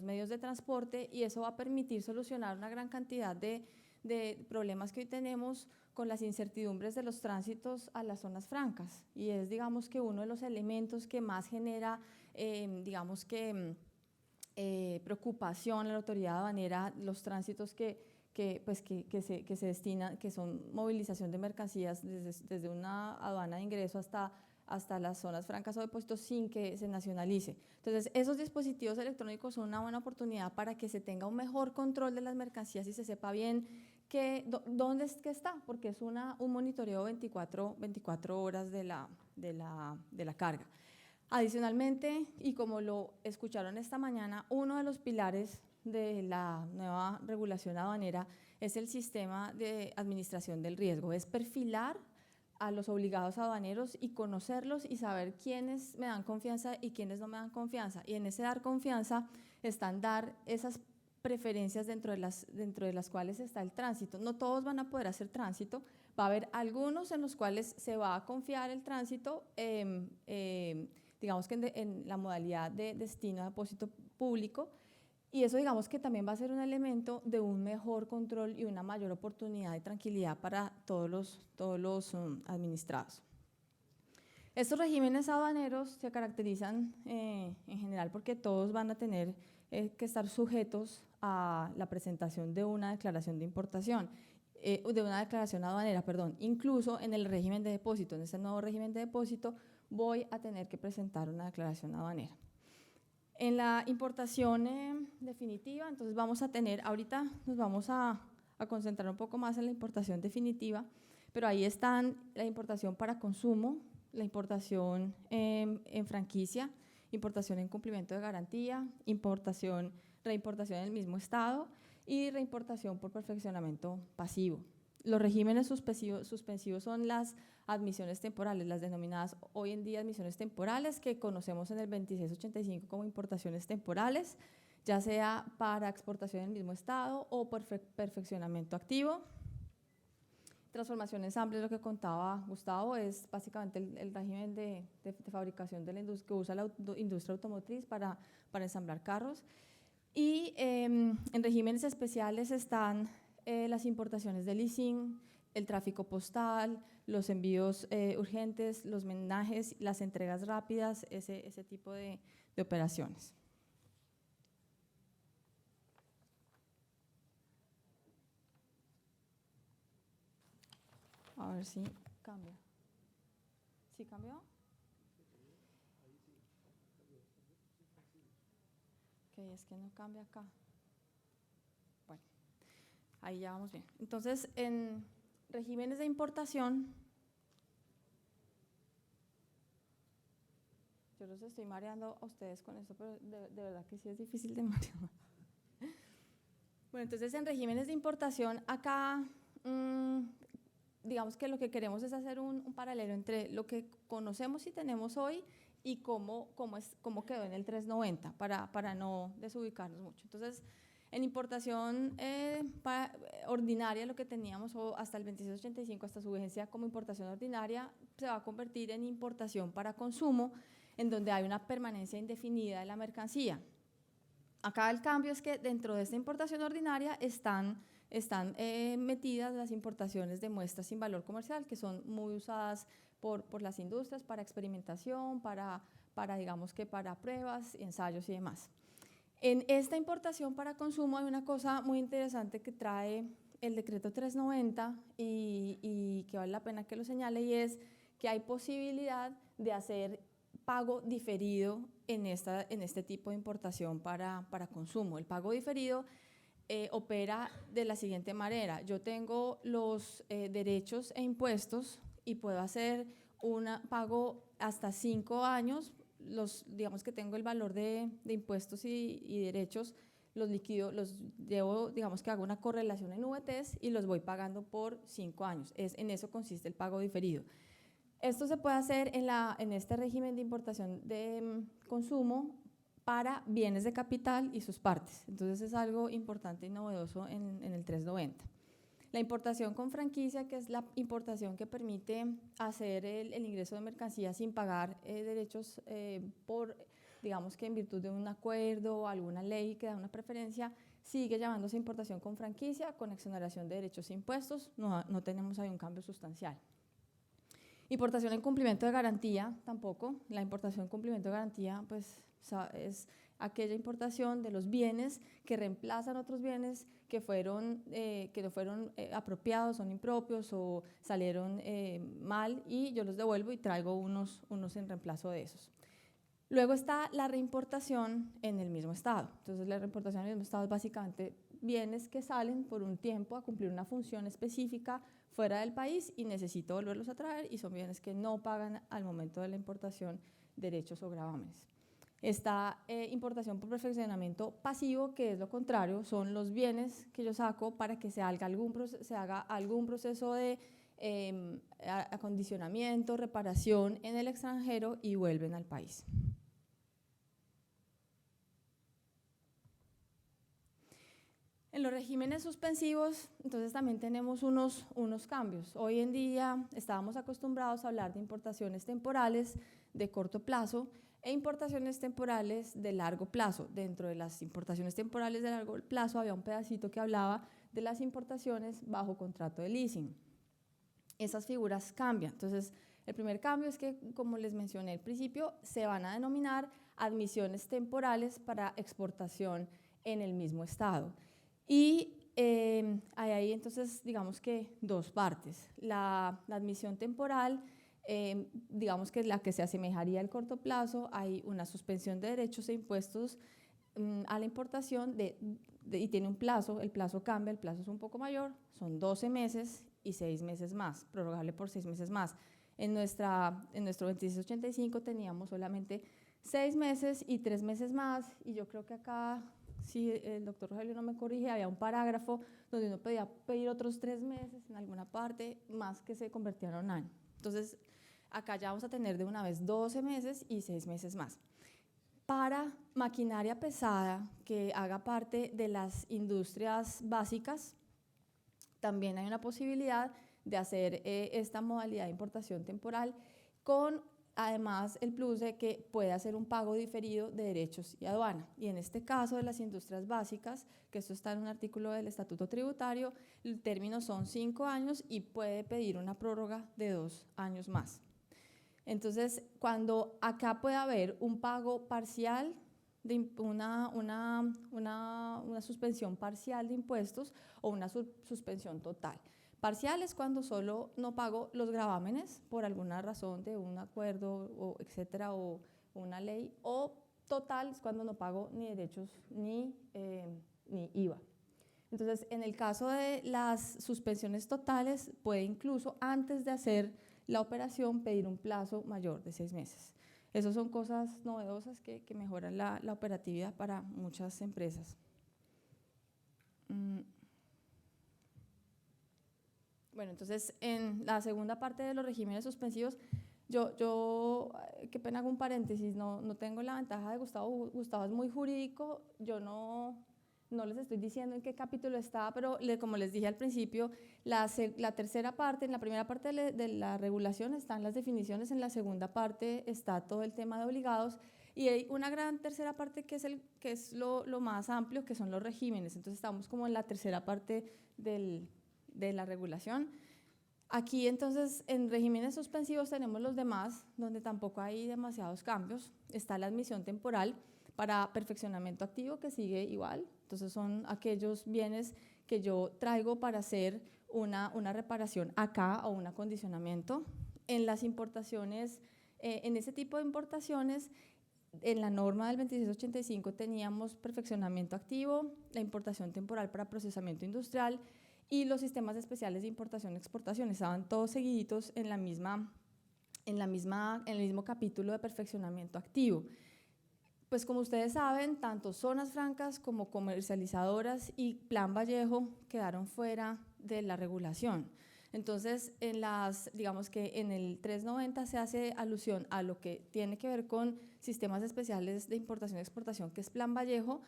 [SPEAKER 2] medios de transporte, y eso va a permitir solucionar una gran cantidad de problemas que hoy tenemos con las incertidumbres de los tránsitos a las zonas francas, y es, digamos, que uno de los elementos que más genera, digamos que, preocupación a la autoridad aduanera, los tránsitos que se destinan, que son movilización de mercancías desde una aduana de ingreso hasta las zonas francas o depósitos sin que se nacionalice. Entonces, esos dispositivos electrónicos son una buena oportunidad para que se tenga un mejor control de las mercancías y se sepa bien dónde es que está, porque es un monitoreo 24 horas de la carga. Adicionalmente, y como lo escucharon esta mañana, uno de los pilares de la nueva regulación aduanera es el sistema de administración del riesgo, es perfilar a los obligados aduaneros y conocerlos y saber quiénes me dan confianza y quiénes no me dan confianza. Y en ese dar confianza están dar esas preferencias dentro de las cuales está el tránsito. No todos van a poder hacer tránsito, va a haber algunos en los cuales se va a confiar el tránsito, digamos que en la modalidad de destino a depósito público, y eso, digamos, que también va a ser un elemento de un mejor control y una mayor oportunidad de tranquilidad para todos los administrados. Estos regímenes aduaneros se caracterizan en general porque todos van a tener que estar sujetos a la presentación de una declaración de importación, de una declaración aduanera, perdón. Incluso en el régimen de depósito, en este nuevo régimen de depósito, voy a tener que presentar una declaración aduanera. En la importación definitiva, entonces vamos a tener, ahorita nos vamos a concentrar un poco más en la importación definitiva, pero ahí están la importación para consumo, la importación en franquicia, importación en cumplimiento de garantía, reimportación en el mismo estado y reimportación por perfeccionamiento pasivo. Los regímenes suspensivos son las admisiones temporales, las denominadas hoy en día admisiones temporales, que conocemos en el 2685 como importaciones temporales, ya sea para exportación en el mismo estado o por perfeccionamiento activo. Transformación ensamble, lo que contaba Gustavo, es básicamente el régimen de fabricación de la industria que usa la industria automotriz para ensamblar carros. Y en regímenes especiales están las importaciones de leasing, el tráfico postal, los envíos urgentes, los menajes, las entregas rápidas, ese tipo de operaciones. A ver si cambia. ¿Sí cambió? Ok, es que no cambia acá. Bueno, ahí ya vamos bien. Entonces, en regímenes de importación, Yo los estoy mareando a ustedes con esto, pero de verdad que sí es difícil de marear. Bueno, entonces en regímenes de importación, acá digamos que lo que queremos es hacer un paralelo entre lo que conocemos y tenemos hoy y cómo quedó en el 390, para no desubicarnos mucho. Entonces, en importación ordinaria, lo que teníamos hasta el 2685, hasta su vigencia como importación ordinaria, se va a convertir en importación para consumo, en donde hay una permanencia indefinida de la mercancía. Acá el cambio es que dentro de esta importación ordinaria están metidas las importaciones de muestras sin valor comercial, que son muy usadas por las industrias para experimentación, para digamos que para pruebas, ensayos y demás. En esta importación para consumo hay una cosa muy interesante que trae el decreto 390 y que vale la pena que lo señale, y es que hay posibilidad de hacer pago diferido en este tipo de importación para consumo. El pago diferido opera de la siguiente manera: yo tengo los derechos e impuestos y puedo hacer un pago hasta 5 años, digamos que tengo el valor de impuestos y derechos, los liquido, los llevo, digamos que hago una correlación en VTs y los voy pagando por 5 años. En eso consiste el pago diferido. Esto se puede hacer en este régimen de importación de consumo para bienes de capital y sus partes. Entonces es algo importante y novedoso en el 390. La importación con franquicia, que es la importación que permite hacer el ingreso de mercancías sin pagar derechos digamos que en virtud de un acuerdo o alguna ley que da una preferencia, sigue llamándose importación con franquicia, con exoneración de derechos e impuestos. No tenemos ahí un cambio sustancial. Importación en cumplimiento de garantía, tampoco. La importación en cumplimiento de garantía, pues, es aquella importación de los bienes que reemplazan otros bienes que no fueron apropiados, son impropios o salieron mal, y yo los devuelvo y traigo unos en reemplazo de esos. Luego está la reimportación en el mismo estado. Entonces, la reimportación en el mismo estado es básicamente bienes que salen por un tiempo a cumplir una función específica fuera del país y necesito volverlos a traer, y son bienes que no pagan al momento de la importación derechos o gravámenes. Esta importación por perfeccionamiento pasivo, que es lo contrario, son los bienes que yo saco para que se haga algún proceso de acondicionamiento, reparación en el extranjero y vuelven al país. En los regímenes suspensivos, entonces también tenemos unos cambios. Hoy en día estábamos acostumbrados a hablar de importaciones temporales de corto plazo e importaciones temporales de largo plazo. Dentro de las importaciones temporales de largo plazo había un pedacito que hablaba de las importaciones bajo contrato de leasing. Esas figuras cambian. Entonces, el primer cambio es que, como les mencioné al principio, se van a denominar admisiones temporales para exportación en el mismo estado. Y hay ahí entonces, digamos que dos partes. La admisión temporal, digamos que es la que se asemejaría al corto plazo. Hay una suspensión de derechos e impuestos a la importación y tiene un plazo. El plazo cambia, el plazo es un poco mayor, son 12 meses y 6 meses más, prorrogable por 6 meses más. En nuestro 2685 teníamos solamente 6 meses y 3 meses más, y yo creo que acá, si el doctor Rogelio no me corrige, había un parágrafo donde uno podía pedir otros 3 meses en alguna parte, más que se convirtieron en un año. Entonces, acá ya vamos a tener de una vez 12 meses y 6 meses más. Para maquinaria pesada que haga parte de las industrias básicas, también hay una posibilidad de hacer esta modalidad de importación temporal, con además el plus de que puede hacer un pago diferido de derechos y aduana. Y en este caso de las industrias básicas, que esto está en un artículo del Estatuto Tributario, el término son 5 años y puede pedir una prórroga de 2 años más. Entonces, cuando acá puede haber un pago parcial, de una suspensión parcial de impuestos o una suspensión total. Parcial es cuando solo no pago los gravámenes por alguna razón de un acuerdo, o etcétera, o una ley, o total es cuando no pago ni derechos ni IVA. Entonces, en el caso de las suspensiones totales, puede incluso antes de hacer la operación pedir un plazo mayor de 6 meses. Esas son cosas novedosas que mejoran la operatividad para muchas empresas. Bueno, entonces en la segunda parte de los regímenes suspensivos, qué pena, hago un paréntesis, no tengo la ventaja de Gustavo. Gustavo es muy jurídico, yo no les estoy diciendo en qué capítulo está, pero como les dije al principio, la tercera parte, en la primera parte de la regulación están las definiciones, en la segunda parte está todo el tema de obligados, y hay una gran tercera parte que es lo más amplio, que son los regímenes. Entonces estamos como en la tercera parte de la regulación. Aquí entonces en regímenes suspensivos tenemos los demás, donde tampoco hay demasiados cambios. Está la admisión temporal para perfeccionamiento activo, que sigue igual. Entonces son aquellos bienes que yo traigo para hacer una reparación acá o un acondicionamiento. En las importaciones, en ese tipo de importaciones, en la norma del 2685 teníamos perfeccionamiento activo, la importación temporal para procesamiento industrial y los sistemas especiales de importación y exportación. Estaban todos seguiditos en el mismo capítulo de perfeccionamiento activo. Pues como ustedes saben, tanto Zonas Francas como comercializadoras y Plan Vallejo quedaron fuera de la regulación. Entonces, digamos que en el 390 se hace alusión a lo que tiene que ver con sistemas especiales de importación y exportación, que es Plan Vallejo,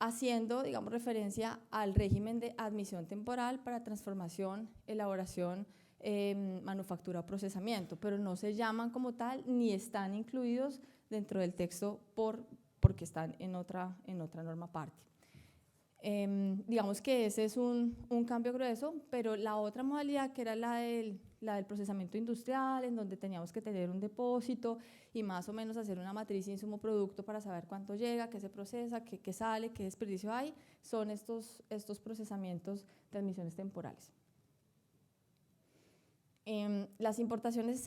[SPEAKER 2] haciendo, digamos, referencia al régimen de admisión temporal para transformación, elaboración, manufactura o procesamiento, pero no se llaman como tal ni están incluidos dentro del texto porque están en otra norma aparte. Digamos que ese es un cambio grueso, pero la otra modalidad, que era la del procesamiento industrial, en donde teníamos que tener un depósito y más o menos hacer una matriz de insumo producto para saber cuánto llega, qué se procesa, qué sale, qué desperdicio hay, son estos procesamientos de admisiones temporales. Las importaciones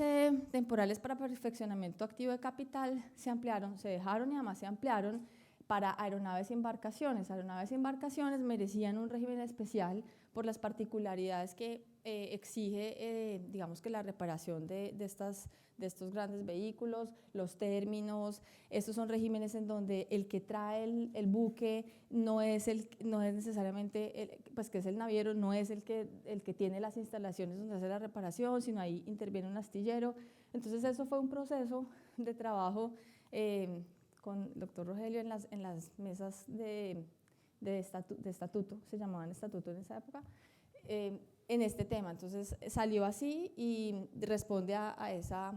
[SPEAKER 2] temporales para perfeccionamiento activo de capital se dejaron y además se ampliaron para aeronaves y embarcaciones. Aeronaves y embarcaciones merecían un régimen especial por las particularidades que exige, digamos, que la reparación de estos grandes vehículos, los términos. Estos son regímenes en donde el que trae el buque no es necesariamente, pues que es el naviero, no es el que tiene las instalaciones donde hace la reparación, sino ahí interviene un astillero. Entonces eso fue un proceso de trabajo con el doctor Rogelio en las mesas de estatuto, se llamaban estatuto en esa época, en este tema. Entonces salió así y responde a esa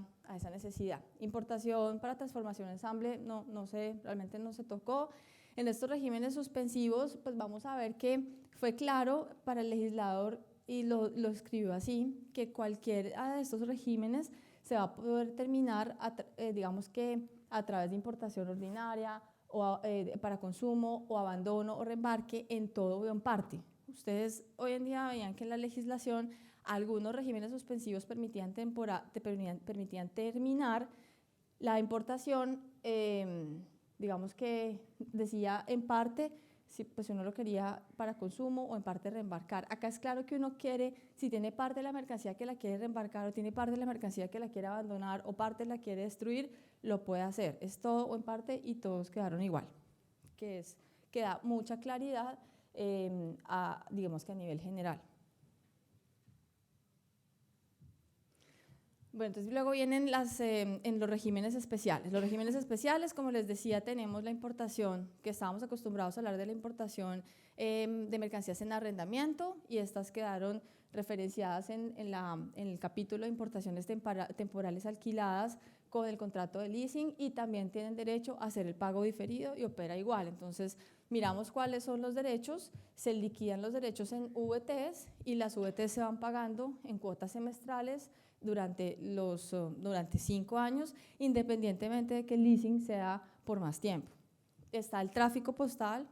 [SPEAKER 2] necesidad. Importación para transformación ensamble, no sé, realmente no se tocó. En estos regímenes suspensivos, pues vamos a ver que fue claro para el legislador, y lo escribió así, que cualquiera de estos regímenes se va a poder terminar, digamos que a través de importación ordinaria o para consumo o abandono o reembarque en todo o en parte. Ustedes hoy en día veían que en la legislación algunos regímenes suspensivos permitían terminar la importación, digamos que decía en parte, pues uno lo quería para consumo o en parte reembarcar. Acá es claro que uno quiere, si tiene parte de la mercancía que la quiere reembarcar o tiene parte de la mercancía que la quiere abandonar o parte la quiere destruir, lo puede hacer. Es todo o en parte y todos quedaron igual, que da mucha claridad, digamos que a nivel general. Bueno, entonces luego vienen en los regímenes especiales. Los regímenes especiales, como les decía, tenemos la importación, que estábamos acostumbrados a hablar de la importación de mercancías en arrendamiento, y estas quedaron referenciadas en el capítulo de importaciones temporales alquiladas con el contrato de leasing, y también tienen derecho a hacer el pago diferido y opera igual. Entonces miramos cuáles son los derechos, se liquidan los derechos en VTs y las VTs se van pagando en cuotas semestrales durante 5 años, independientemente de que el leasing sea por más tiempo. Está el tráfico postal,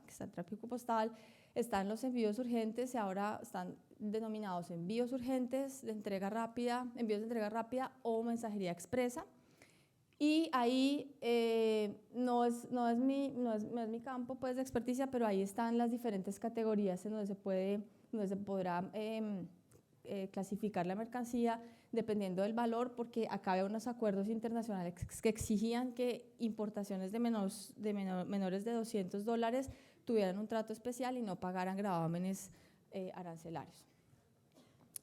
[SPEAKER 2] están los envíos urgentes, y ahora están denominados envíos urgentes de entrega rápida, envíos de entrega rápida o mensajería expresa. Y ahí no es mi campo, pues, de experticia, pero ahí están las diferentes categorías en donde se podrá
[SPEAKER 4] clasificar la mercancía dependiendo del valor, porque acá había unos acuerdos internacionales que exigían que importaciones de menores de $200 tuvieran un trato especial y no pagaran gravámenes arancelarios.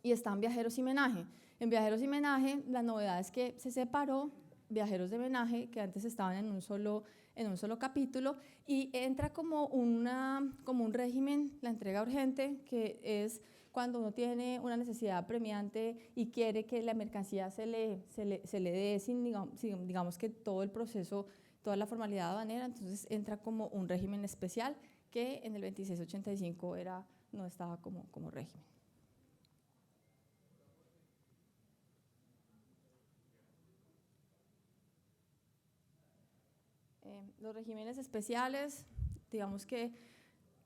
[SPEAKER 4] Y están viajeros y menaje. En viajeros y menaje, la novedad es que se separó viajeros de menaje, que antes estaban en un solo capítulo, y entra como un régimen, la entrega urgente, que es cuando uno tiene una necesidad apremiante y quiere que la mercancía se le dé sin, digamos que todo el proceso, toda la formalidad aduanera, entonces entra como un régimen especial que en el 2685 no estaba como régimen. Los regímenes especiales, digamos que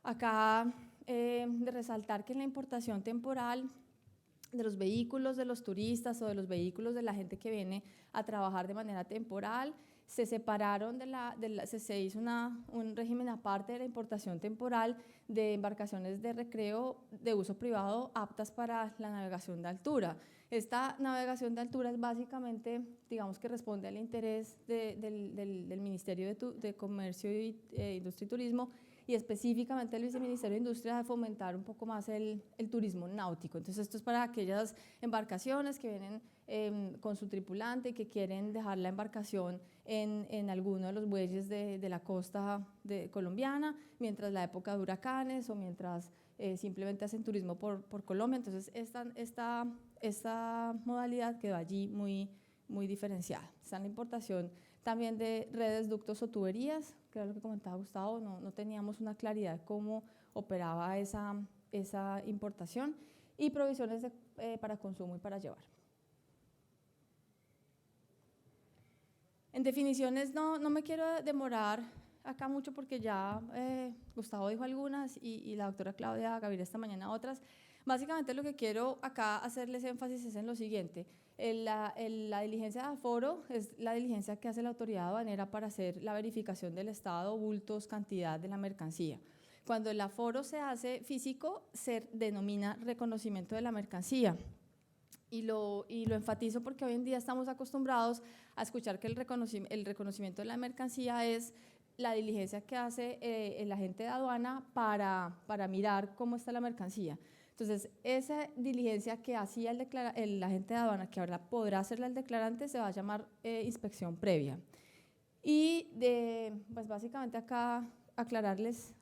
[SPEAKER 4] acá de resaltar que en la importación temporal de los vehículos de los turistas o de los vehículos de la gente que viene a trabajar de manera temporal, se separaron se hizo un régimen aparte de la importación temporal de embarcaciones de recreo de uso privado aptas para la navegación de altura. Esta navegación de altura es básicamente, digamos que responde al interés del Ministerio de Comercio, Industria y Turismo, y específicamente el Viceministerio de Industria, de fomentar un poco más el turismo náutico. Entonces esto es para aquellas embarcaciones que vienen con su tripulante y que quieren dejar la embarcación en alguno de los bueyes de la costa colombiana, mientras la época de huracanes o mientras simplemente hacen turismo por Colombia. Entonces esta modalidad quedó allí muy diferenciada. Está en la importación también de redes, ductos o tuberías, que era lo que comentaba Gustavo, no teníamos una claridad de cómo operaba esa importación, y provisiones para consumo y para llevar. En definiciones no me quiero demorar acá mucho porque ya Gustavo dijo algunas y la doctora Claudia Gaviria esta mañana otras. Básicamente lo que quiero acá hacerles énfasis es en lo siguiente. La diligencia de aforo es la diligencia que hace la autoridad aduanera para hacer la verificación del estado, bultos, cantidad de la mercancía. Cuando el aforo se hace físico, se denomina reconocimiento de la mercancía. Y lo enfatizo porque hoy en día estamos acostumbrados a escuchar que el reconocimiento de la mercancía es la diligencia que hace el agente de aduana para mirar cómo está la mercancía. Entonces, esa diligencia que hacía el agente de aduana, que ahora podrá hacerla el declarante, se va a llamar inspección previa. Y pues básicamente acá aclararles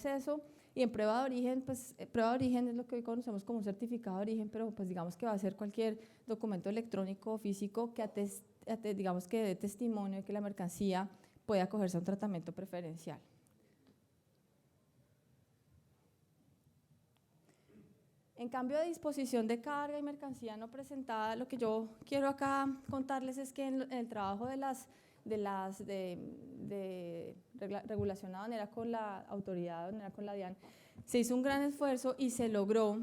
[SPEAKER 4] eso. Y en prueba de origen, pues prueba de origen es lo que hoy conocemos como un certificado de origen, pero pues digamos que va a ser cualquier documento electrónico o físico que digamos que dé testimonio de que la mercancía puede acogerse a un tratamiento preferencial. En cambio de disposición de carga y mercancía no presentada, lo que yo quiero acá contarles es que en el trabajo de regulación aduanera con la autoridad aduanera, con la DIAN, se hizo un gran esfuerzo y se logró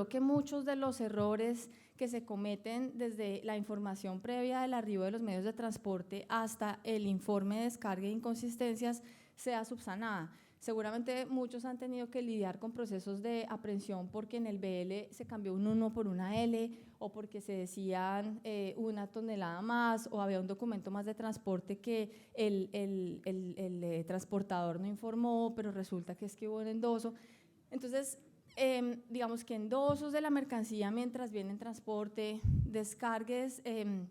[SPEAKER 4] que muchos de los errores que se cometen desde la información previa del arribo de los medios de transporte hasta el informe de descarga e inconsistencias sea subsanada. Seguramente muchos han tenido que lidiar con procesos de aprehensión porque en el BL se cambió un 1 por una L, o porque se decían una tonelada más, o había un documento más de transporte que el transportador no informó, pero resulta que hubo un endoso. Entonces, digamos que endosos de la mercancía mientras viene en transporte, descargues,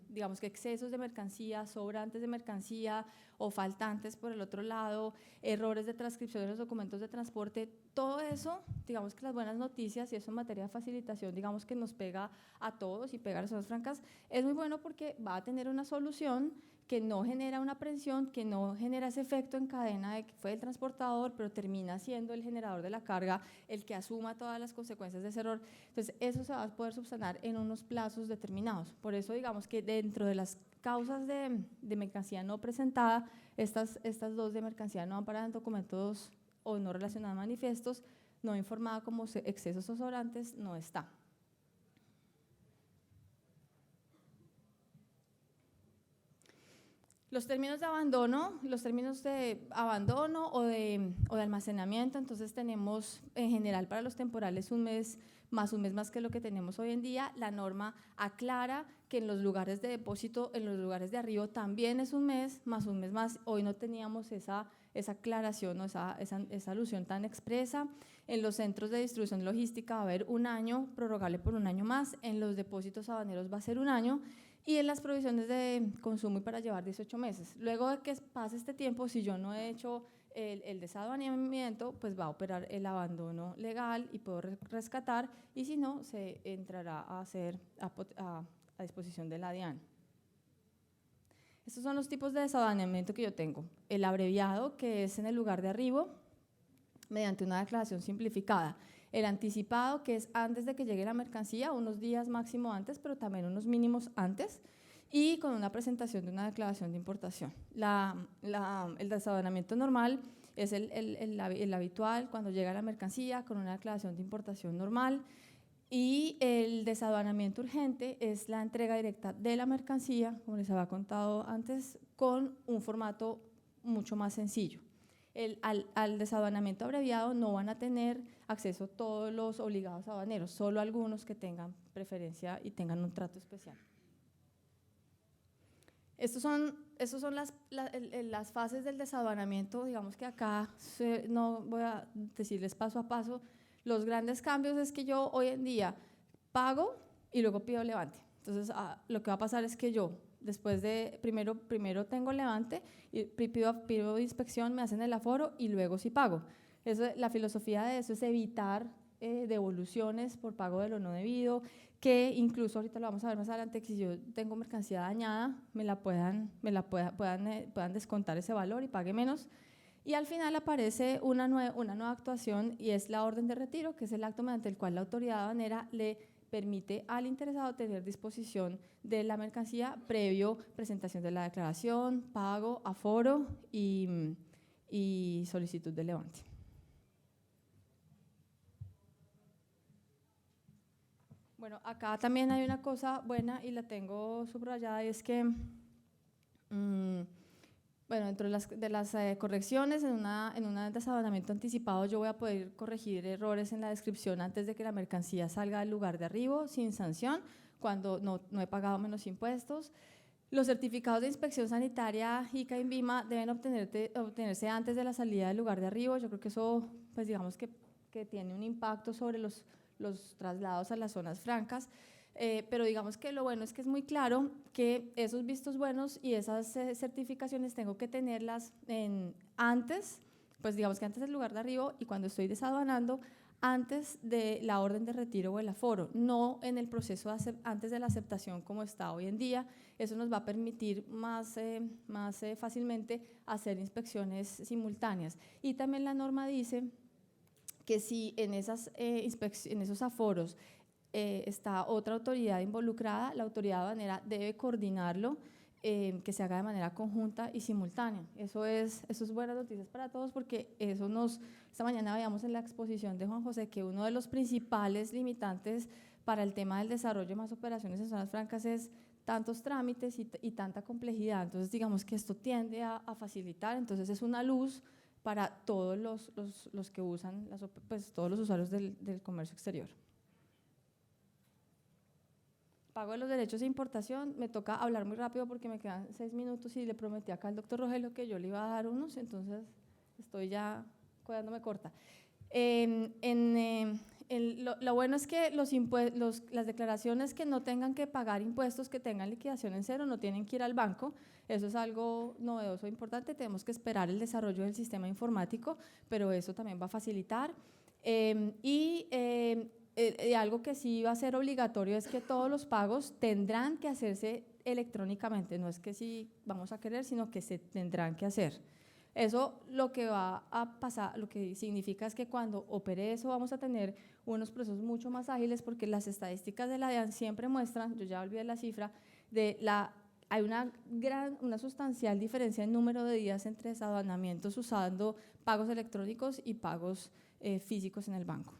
[SPEAKER 4] digamos que excesos de mercancía, sobrantes de mercancía o faltantes por el otro lado, errores de transcripción de los documentos de transporte, todo eso, digamos que las buenas noticias, y eso en materia de facilitación, digamos que nos pega a todos y pega a las zonas francas, es muy bueno porque va a tener una solución que no genera una aprehensión, que no genera ese efecto en cadena de que fue el transportador, pero termina siendo el generador de la carga el que asuma todas las consecuencias de ese error. Entonces, eso se va a poder subsanar en unos plazos determinados. Por eso, digamos que dentro de las causas de mercancía no presentada, estas dos de mercancía no amparada en documentos o no relacionada a manifiestos, no informada como excesos o sobrantes, no está. Los términos de abandono o de almacenamiento, entonces tenemos en general para los temporales un mes más un mes más que lo que tenemos hoy en día. La norma aclara que en los lugares de depósito, en los lugares de arribo también es un mes más. Hoy no teníamos esa aclaración o esa alusión tan expresa. En los centros de distribución logística va a haber un año, prorrogable por un año más. En los depósitos aduaneros va a ser un año. Y en las provisiones de consumo y para llevar 18 meses. Luego de que pase este tiempo, si yo no he hecho el desaduanamiento, pues va a operar el abandono legal y puedo rescatar, y si no, se entrará a hacer a disposición de la DIAN. Estos son los tipos de desaduanamiento que yo tengo. El abreviado, que es en el lugar de arribo, mediante una declaración simplificada. El anticipado, que es antes de que llegue la mercancía, unos días máximo antes, pero también unos mínimos antes, y con una presentación de una declaración de importación. El desaduanamiento normal es el habitual, cuando llega la mercancía, con una declaración de importación normal, y el desaduanamiento urgente es la entrega directa de la mercancía, como les había contado antes, con un formato mucho más sencillo. Al desaduanamiento abreviado no van a tener acceso todos los obligados aduaneros, solo algunos que tengan preferencia y tengan un trato especial. Estas son las fases del desaduanamiento. Digamos que acá no voy a decirles paso a paso. Los grandes cambios es que yo hoy en día pago y luego pido levante. Entonces, lo que va a pasar es que yo, después de, primero tengo levante, y pido inspección, me hacen el aforo y luego sí pago. La filosofía de eso es evitar devoluciones por pago de lo no debido, que incluso ahorita lo vamos a ver más adelante, que si yo tengo mercancía dañada, puedan descontar ese valor y pague menos. Y al final aparece una nueva actuación, y es la orden de retiro, que es el acto mediante el cual la autoridad aduanera le permite al interesado tener disposición de la mercancía previo presentación de la declaración, pago, aforo y solicitud de levante. Bueno, acá también hay una cosa buena y la tengo subrayada, y es que bueno, dentro de las correcciones, en un desaduanamiento anticipado yo voy a poder corregir errores en la descripción antes de que la mercancía salga del lugar de arribo, sin sanción, cuando no he pagado menos impuestos. Los certificados de inspección sanitaria ICA y INVIMA deben obtenerse antes de la salida del lugar de arribo. Yo creo que eso, pues digamos que tiene un impacto sobre los traslados a las zonas francas. Pero digamos que lo bueno es que es muy claro que esos vistos buenos y esas certificaciones tengo que tenerlas antes, pues digamos que antes del lugar de arribo, y cuando estoy desaduanando, antes de la orden de retiro o el aforo, no en el proceso antes de la aceptación como está hoy en día. Eso nos va a permitir más fácilmente hacer inspecciones simultáneas. Y también la norma dice que si en esos aforos está otra autoridad involucrada, la autoridad aduanera debe coordinarlo, que se haga de manera conjunta y simultánea. Eso es buenas noticias para todos, porque esta mañana veíamos en la exposición de Juan José que uno de los principales limitantes para el tema del desarrollo de más operaciones en zonas francas es tantos trámites y tanta complejidad. Entonces, digamos que esto tiende a facilitar, entonces es una luz para todos los que usan, pues todos los usuarios del comercio exterior. Pago de los derechos de importación, me toca hablar muy rápido porque me quedan 6 minutos y le prometí acá al doctor Rogelio que yo le iba a dar unos, entonces estoy ya quedándome corta. Lo bueno es que las declaraciones que no tengan que pagar impuestos, que tengan liquidación en cero, no tienen que ir al banco. Eso es algo novedoso e importante. Tenemos que esperar el desarrollo del sistema informático, pero eso también va a facilitar. Algo que sí va a ser obligatorio es que todos los pagos tendrán que hacerse electrónicamente. No es que sí vamos a querer, sino que se tendrán que hacer. Eso lo que va a pasar, lo que significa es que cuando opere eso vamos a tener unos procesos mucho más ágiles, porque las estadísticas de la DIAN siempre muestran, yo ya olvidé la cifra, hay una sustancial diferencia en número de días entre desaduanamientos usando pagos electrónicos y pagos físicos en el banco.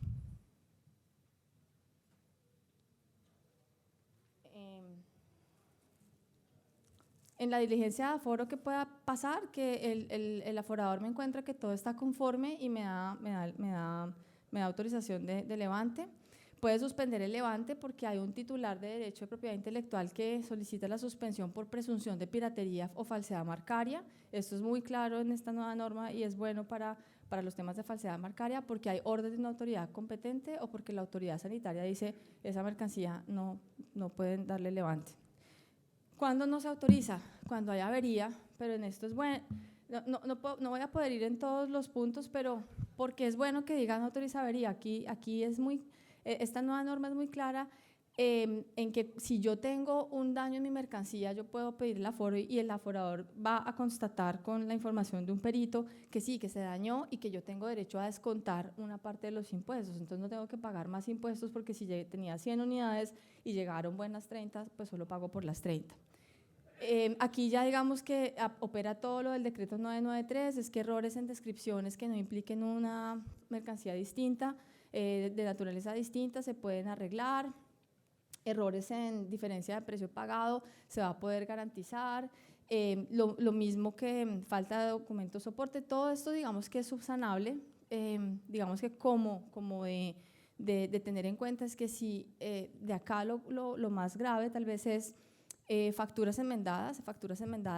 [SPEAKER 4] En la diligencia de aforo, que pueda pasar, que el aforador me encuentre que todo está conforme y me da autorización de levante. puede suspender el levante porque hay un titular de derecho de propiedad intelectual que solicita la suspensión por presunción de piratería o falsedad marcaria. Esto es muy claro en esta nueva norma y es bueno para los temas de falsedad marcaria porque hay orden de una autoridad competente o porque la autoridad sanitaria dice esa mercancía no pueden darle levante. ¿Cuándo no se autoriza? Cuando hay avería, pero en esto es bueno. No voy a poder ir en todos los puntos, pero porque es bueno que digan autoriza avería. Aquí es esta nueva norma es muy clara en que si yo tengo un daño en mi mercancía, yo puedo pedir el aforo y el aforador va a constatar con la información de un perito que sí, que se dañó y que yo tengo derecho a descontar una parte de los impuestos. Entonces no tengo que pagar más impuestos porque si tenía 100 unidades y llegaron buenas 30, pues solo pago por las 30. Aquí ya digamos que opera todo lo del decreto 993, es que errores en descripciones que no impliquen una mercancía distinta, de naturaleza distinta, se pueden arreglar. Errores en diferencia de precio pagado se va a poder garantizar. Lo mismo que falta de documento soporte, todo esto digamos que es subsanable, digamos que como de tener en cuenta es que si de acá lo más grave tal vez es facturas enmendadas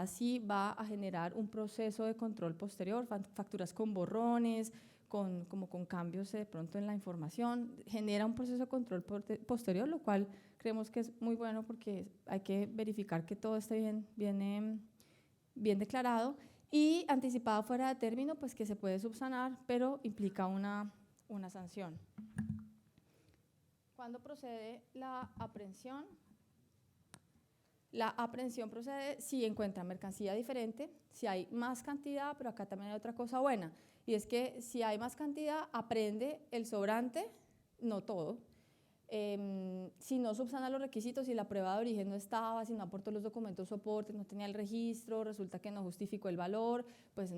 [SPEAKER 4] sí va a generar un proceso de control posterior, facturas con borrones, como con cambios de pronto en la información, genera un proceso de control posterior, lo cual creemos que es muy bueno porque hay que verificar que todo esté bien declarado, y anticipado fuera de término, pues que se puede subsanar, pero implica una sanción. ¿Cuándo procede la aprehensión? La aprehensión procede si encuentra mercancía diferente, si hay más cantidad, pero acá también hay otra cosa buena, y es que si hay más cantidad, aprende el sobrante, no todo. Si no subsana los requisitos, si la prueba de origen no estaba, si no aportó los documentos soportes, no tenía el registro, resulta que no justificó el valor, pues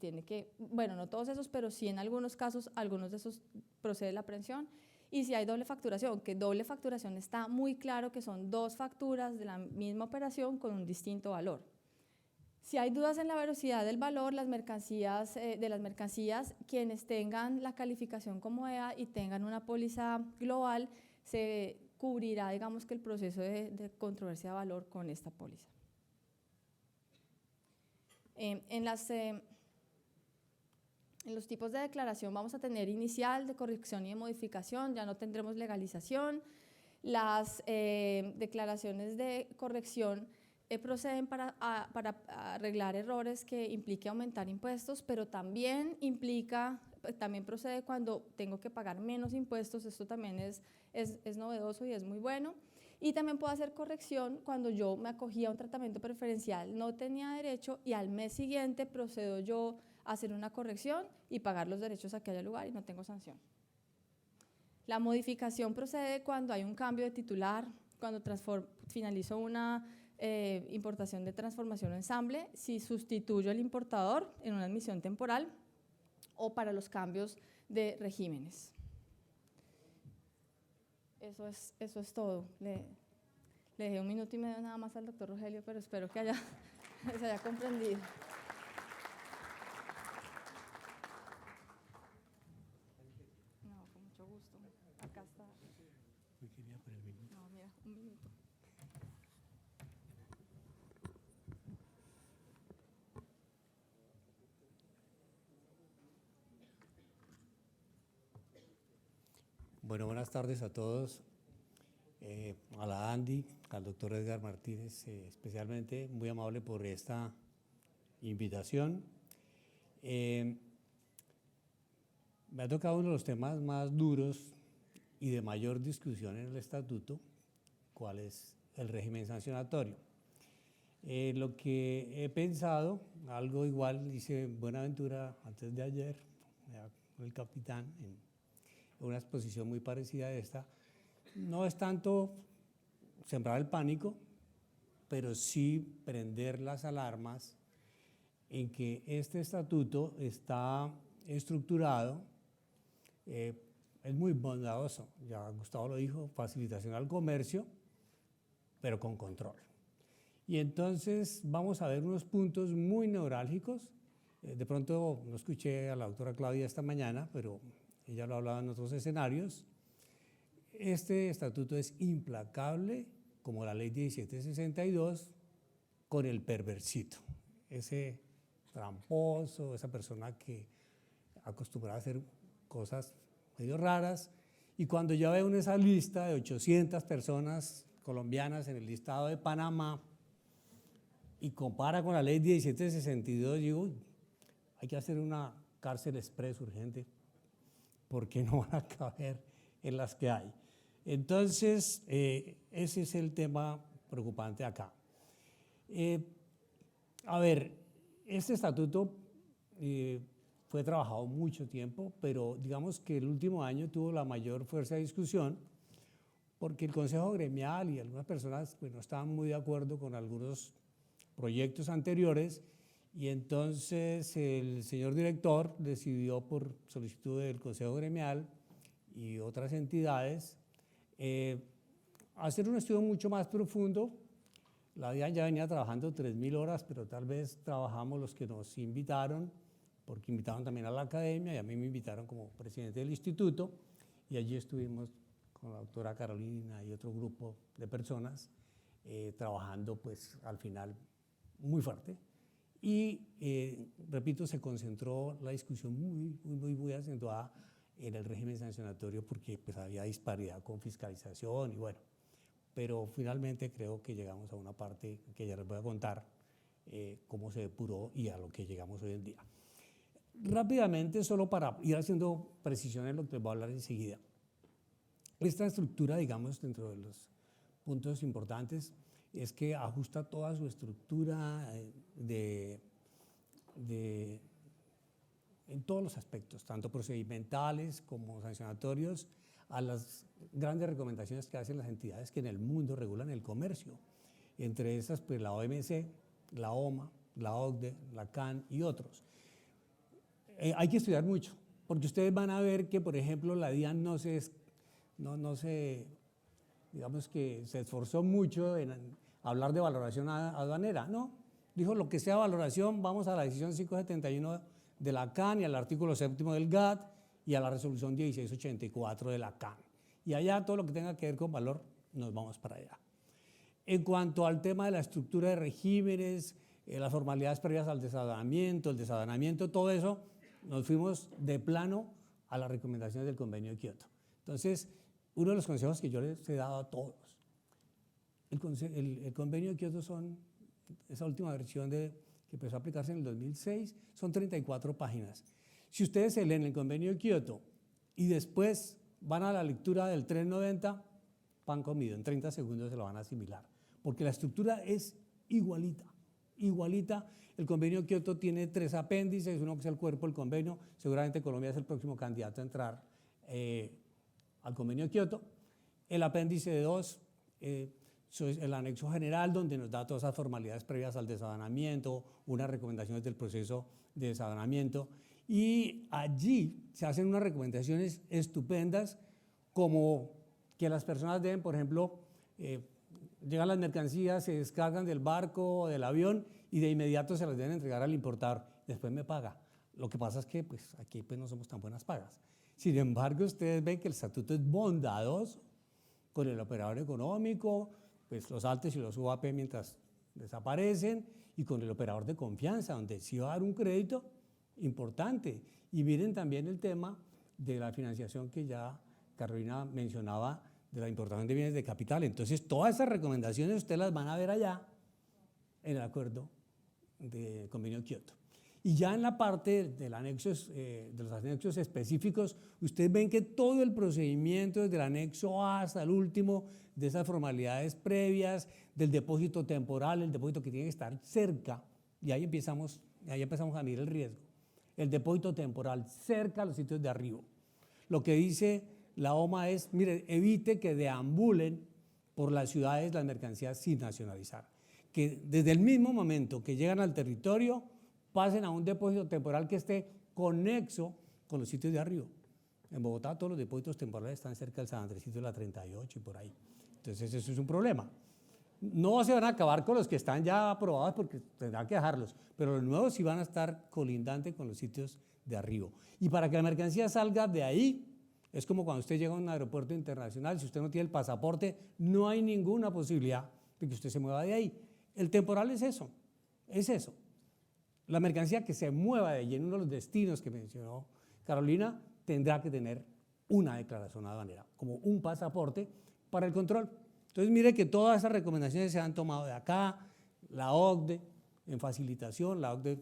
[SPEAKER 4] tiene que, bueno, no todos esos, pero sí en algunos casos, algunos de esos procede la aprehensión. Y si hay doble facturación, que doble facturación está muy claro que son dos facturas de la misma operación con un distinto valor. Si hay dudas en la veracidad del valor, de las mercancías, quienes tengan la calificación como EA y tengan una póliza global, se cubrirá, digamos que el proceso de controversia de valor con esta póliza. En los tipos de declaración vamos a tener inicial, de corrección y de modificación, ya no tendremos legalización. Las declaraciones de corrección proceden para arreglar errores que implique aumentar impuestos, pero también procede cuando tengo que pagar menos impuestos, esto también es novedoso y es muy bueno. Y también puedo hacer corrección cuando yo me acogí a un tratamiento preferencial, no tenía derecho y al mes siguiente procedo yo a hacer una corrección y pagar los derechos a que haya lugar y no tengo sanción. La modificación procede cuando hay un cambio de titular, cuando finalizo una importación de transformación o ensamble, si sustituyo al importador en una admisión temporal o para los cambios de regímenes. Eso es todo. Le dejé 1 minuto y medio nada más al doctor Rogelio, pero espero que se haya comprendido. No, con mucho gusto. Acá está. No, mira, 1 minuto.
[SPEAKER 5] Bueno, buenas tardes a todos, a la Andy, al doctor Edgar Martínez, especialmente muy amable por esta invitación. Me ha tocado uno de los temas más duros y de mayor discusión en el estatuto, cuál es el régimen sancionatorio. Lo que he pensado, algo igual hice en Buenaventura antes de ayer, con el capitán, en una exposición muy parecida a esta, no es tanto sembrar el pánico, pero sí prender las alarmas en que este estatuto está estructurado, es muy bondadoso, ya Gustavo lo dijo, facilitación al comercio, pero con control. Y entonces vamos a ver unos puntos muy neurálgicos. De pronto no escuché a la doctora Claudia esta mañana, pero ella lo ha hablado en otros escenarios, este estatuto es implacable, como la ley 1762, con el perversito, ese tramposo, esa persona que acostumbrada a hacer cosas medio raras, y cuando ya veo esa lista de 800 personas colombianas en el listado de Panamá y compara con la ley 1762, digo, uy, hay que hacer una cárcel express urgente porque no van a caber en las que hay. Entonces, ese es el tema preocupante acá. A ver, este estatuto fue trabajado mucho tiempo, pero digamos que el último año tuvo la mayor fuerza de discusión porque el Consejo Gremial y algunas personas pues, no estaban muy de acuerdo con algunos proyectos anteriores, y entonces el señor director decidió, por solicitud del Consejo Gremial y otras entidades, hacer un estudio mucho más profundo. La DIAN ya venía trabajando 3.000 horas, pero tal vez trabajamos los que nos invitaron, porque invitaron también a la academia y a mí me invitaron como presidente del instituto, y allí estuvimos con la doctora Carolina y otro grupo de personas trabajando pues al final muy fuerte. Y repito, se concentró la discusión muy acentuada en el régimen sancionatorio porque pues había disparidad con fiscalización y bueno, pero finalmente creo que llegamos a una parte que ya les voy a contar cómo se depuró y a lo que llegamos hoy en día. Rápidamente, solo para ir haciendo precisiones en lo que les voy a hablar enseguida. Esta estructura, digamos, dentro de los puntos importantes, es que ajusta toda su estructura en todos los aspectos, tanto procedimentales como sancionatorios, a las grandes recomendaciones que hacen las entidades que en el mundo regulan el comercio. Entre esas, pues la OMC, la OMA, la OCDE, la CAN y otros. Hay que estudiar mucho, porque ustedes van a ver que, por ejemplo, la DIAN no se digamos que se esforzó mucho en hablar de valoración aduanera, ¿no? Dijo lo que sea valoración, vamos a la decisión 571 de la CAN y al artículo 7º del GATT y a la resolución 1684 de la CAN. Y allá todo lo que tenga que ver con valor, nos vamos para allá. En cuanto al tema de la estructura de regímenes, las formalidades previas al desaduanamiento, el desaduanamiento, todo eso, nos fuimos de plano a las recomendaciones del Convenio de Kioto. Entonces, uno de los consejos que yo les he dado a todos, el Convenio de Kioto esa última versión que empezó a aplicarse en el 2006, son 34 páginas. Si ustedes se leen el Convenio de Kioto y después van a la lectura del 390, pan comido, en 30 segundos se lo van a asimilar, porque la estructura es igualita. El Convenio de Kioto tiene 3 apéndices, uno que es el cuerpo del convenio, seguramente Colombia es el próximo candidato a entrar al Convenio de Kioto. El apéndice 2 es el anexo general, donde nos da todas esas formalidades previas al desaduanamiento, unas recomendaciones del proceso de desaduanamiento, y allí se hacen unas recomendaciones estupendas, como que las personas deben, por ejemplo, llegan las mercancías, se descargan del barco o del avión y de inmediato se las deben entregar al importador, después me paga. Lo que pasa es que pues, aquí pues, no somos tan buenas pagas. Sin embargo, ustedes ven que el estatuto es bondadoso con el operador económico, pues los altos y los UAP mientras desaparecen, y con el operador de confianza, donde sí va a dar un crédito importante. Y miren también el tema de la financiación que ya Carolina mencionaba, de la importación de bienes de capital. Entonces, todas esas recomendaciones ustedes las van a ver allá en el acuerdo de Convenio de Kioto. Y ya en la parte de los anexos específicos, ustedes ven que todo el procedimiento, desde el anexo A hasta el último, de esas formalidades previas, del depósito temporal, el depósito que tiene que estar cerca, y ahí empezamos a medir el riesgo. El depósito temporal cerca a los sitios de arribo. Lo que dice la OMA es, mire, evite que deambulen por las ciudades las mercancías sin nacionalizar. Que desde el mismo momento que llegan al territorio, pasen a un depósito temporal que esté conexo con los sitios de arribo. En Bogotá todos los depósitos temporales están cerca del San Andresito de la 38 y por ahí. Entonces eso es un problema. No se van a acabar con los que están ya aprobados porque tendrán que dejarlos, pero los nuevos sí van a estar colindantes con los sitios de arribo. Y para que la mercancía salga de ahí, Es como cuando usted llega a un aeropuerto internacional, si usted no tiene el pasaporte, no hay ninguna posibilidad de que usted se mueva de ahí. El temporal es eso, es eso. La mercancía que se mueva de allí en uno de los destinos que mencionó Carolina tendrá que tener una declaración aduanera, como un pasaporte para el control. Entonces mire que todas esas recomendaciones se han tomado de acá, la OCDE en facilitación, la OCDE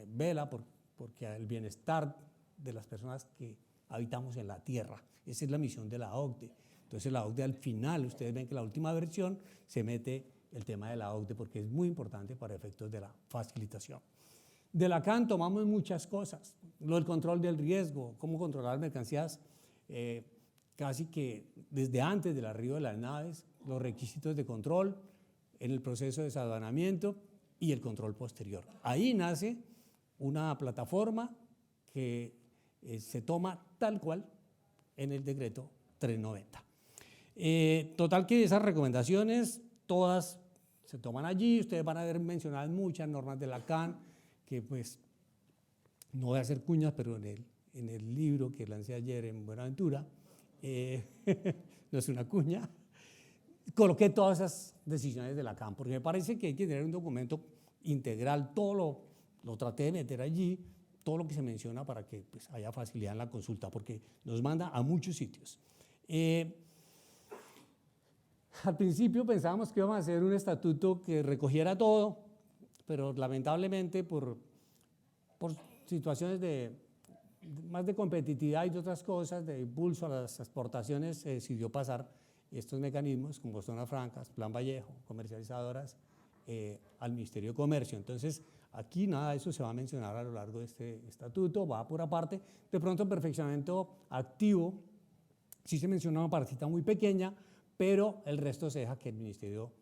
[SPEAKER 5] vela porque el bienestar de las personas que habitamos en la Tierra. Esa es la misión de la OCDE. Entonces la OCDE al final, ustedes ven que la última versión se mete el tema de la OCDE porque es muy importante para efectos de la facilitación. De la CAN tomamos muchas cosas, lo del control del riesgo, cómo controlar mercancías, casi que desde antes del arribo de las naves, los requisitos de control en el proceso de desaduanamiento y el control posterior. Ahí nace una plataforma que se toma tal cual en el decreto 390. Total que esas recomendaciones todas se toman allí, ustedes van a ver mencionadas muchas normas de la CAN, que pues no voy a hacer cuñas, pero en el libro que lancé ayer en Buenaventura, no es una cuña, coloqué todas esas decisiones de la CAN, porque me parece que hay que tener un documento integral, todo lo traté de meter allí, todo lo que se menciona para que pues, haya facilidad en la consulta, porque nos manda a muchos sitios. Al principio pensábamos que íbamos a hacer un estatuto que recogiera todo, pero lamentablemente por situaciones más de competitividad y de otras cosas, de impulso a las exportaciones, se decidió pasar estos mecanismos como zonas francas, Plan Vallejo, comercializadoras, al Ministerio de Comercio. Entonces, aquí nada de eso se va a mencionar a lo largo de este estatuto, va por aparte. De pronto, el perfeccionamiento activo, sí se menciona una partecita muy pequeña, pero el resto se deja que el Ministerio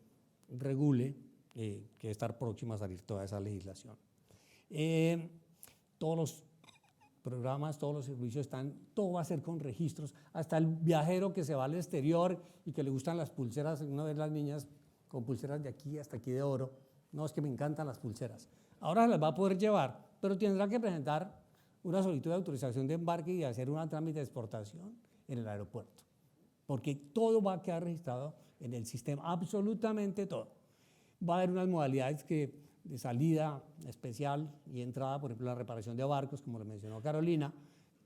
[SPEAKER 5] regule, que debe estar próximo a salir toda esa legislación. Todos los programas, todos los servicios todo va a ser con registros, hasta el viajero que se va al exterior y que le gustan las pulseras, una vez las niñas con pulseras de aquí hasta aquí de oro, no, es que me encantan las pulseras, ahora las va a poder llevar, pero tendrá que presentar una solicitud de autorización de embarque y hacer un trámite de exportación en el aeropuerto, porque todo va a quedar registrado en el sistema, absolutamente todo. Va a haber unas modalidades de salida especial y entrada, por ejemplo, la reparación de barcos, como lo mencionó Carolina,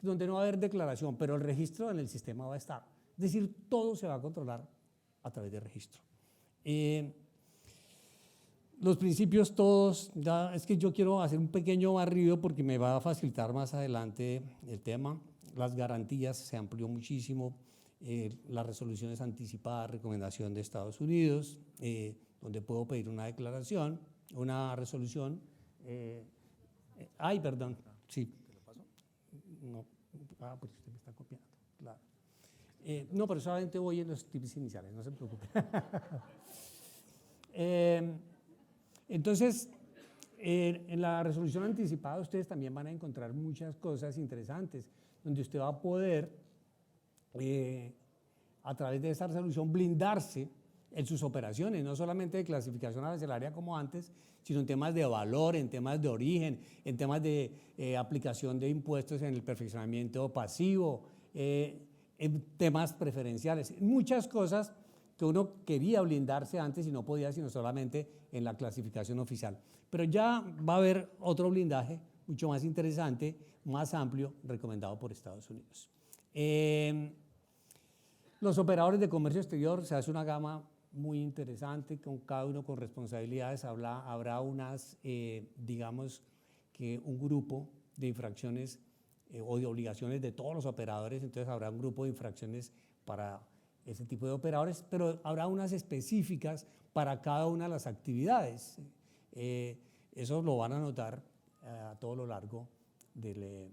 [SPEAKER 5] donde no va a haber declaración, pero el registro en el sistema va a estar. Es decir, todo se va a controlar a través de registro. Los principios todos, ya es que yo quiero hacer un pequeño barrido porque me va a facilitar más adelante el tema. Las garantías se amplió muchísimo, las resoluciones anticipadas, recomendación de Estados Unidos, donde puedo pedir una declaración, una resolución. Perdón, sí. ¿Te lo paso? No, pues usted me está copiando, claro. No, pero solamente voy en los tips iniciales, no se preocupe. Entonces, en la resolución anticipada ustedes también van a encontrar muchas cosas interesantes, donde usted va a poder, a través de esa resolución, blindarse en sus operaciones, no solamente de clasificación arancelaria como antes, sino en temas de valor, en temas de origen, en temas de aplicación de impuestos en el perfeccionamiento pasivo, en temas preferenciales, muchas cosas que uno quería blindarse antes y no podía, sino solamente en la clasificación oficial. Pero ya va a haber otro blindaje mucho más interesante, más amplio, recomendado por Estados Unidos. Los operadores de comercio exterior, se hace una gama muy interesante, con cada uno con responsabilidades. Habrá unas, digamos, que un grupo de infracciones o de obligaciones de todos los operadores, entonces habrá un grupo de infracciones para ese tipo de operadores, pero habrá unas específicas para cada una de las actividades. Eso lo van a notar a todo lo largo de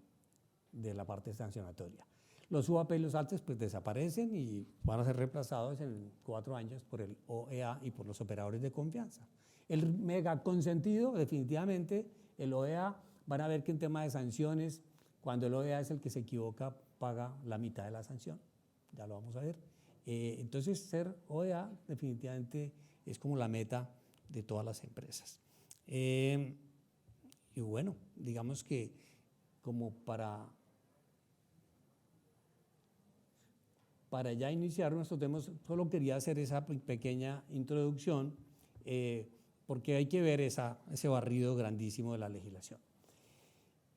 [SPEAKER 5] la parte sancionatoria. Los UAP y los altos pues desaparecen y van a ser reemplazados en 4 años por el OEA y por los operadores de confianza. El mega consentido, definitivamente, el OEA, van a ver que en tema de sanciones, cuando el OEA es el que se equivoca, paga la mitad de la sanción, ya lo vamos a ver. Entonces, ser OEA definitivamente es como la meta de todas las empresas. Y bueno, digamos que como para para ya iniciar nuestro tema, solo quería hacer esa pequeña introducción porque hay que ver ese barrido grandísimo de la legislación.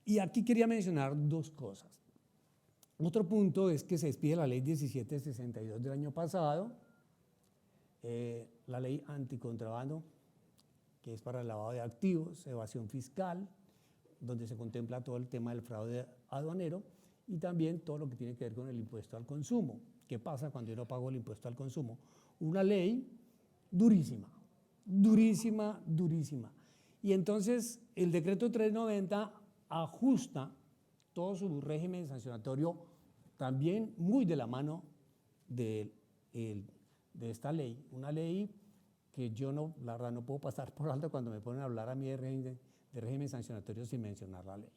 [SPEAKER 5] Y aquí quería mencionar dos cosas. Otro punto es que se expide la ley 1762 del año pasado, la ley anticontrabando, que es para el lavado de activos, evasión fiscal, donde se contempla todo el tema del fraude aduanero y también todo lo que tiene que ver con el impuesto al consumo. ¿Qué pasa cuando yo no pago el impuesto al consumo? Una ley durísima, durísima, durísima. Y entonces el decreto 390 ajusta todo su régimen sancionatorio también muy de la mano de esta ley, una ley que yo no, la verdad no puedo pasar por alto cuando me ponen a hablar a mí de régimen sancionatorio sin mencionar la ley,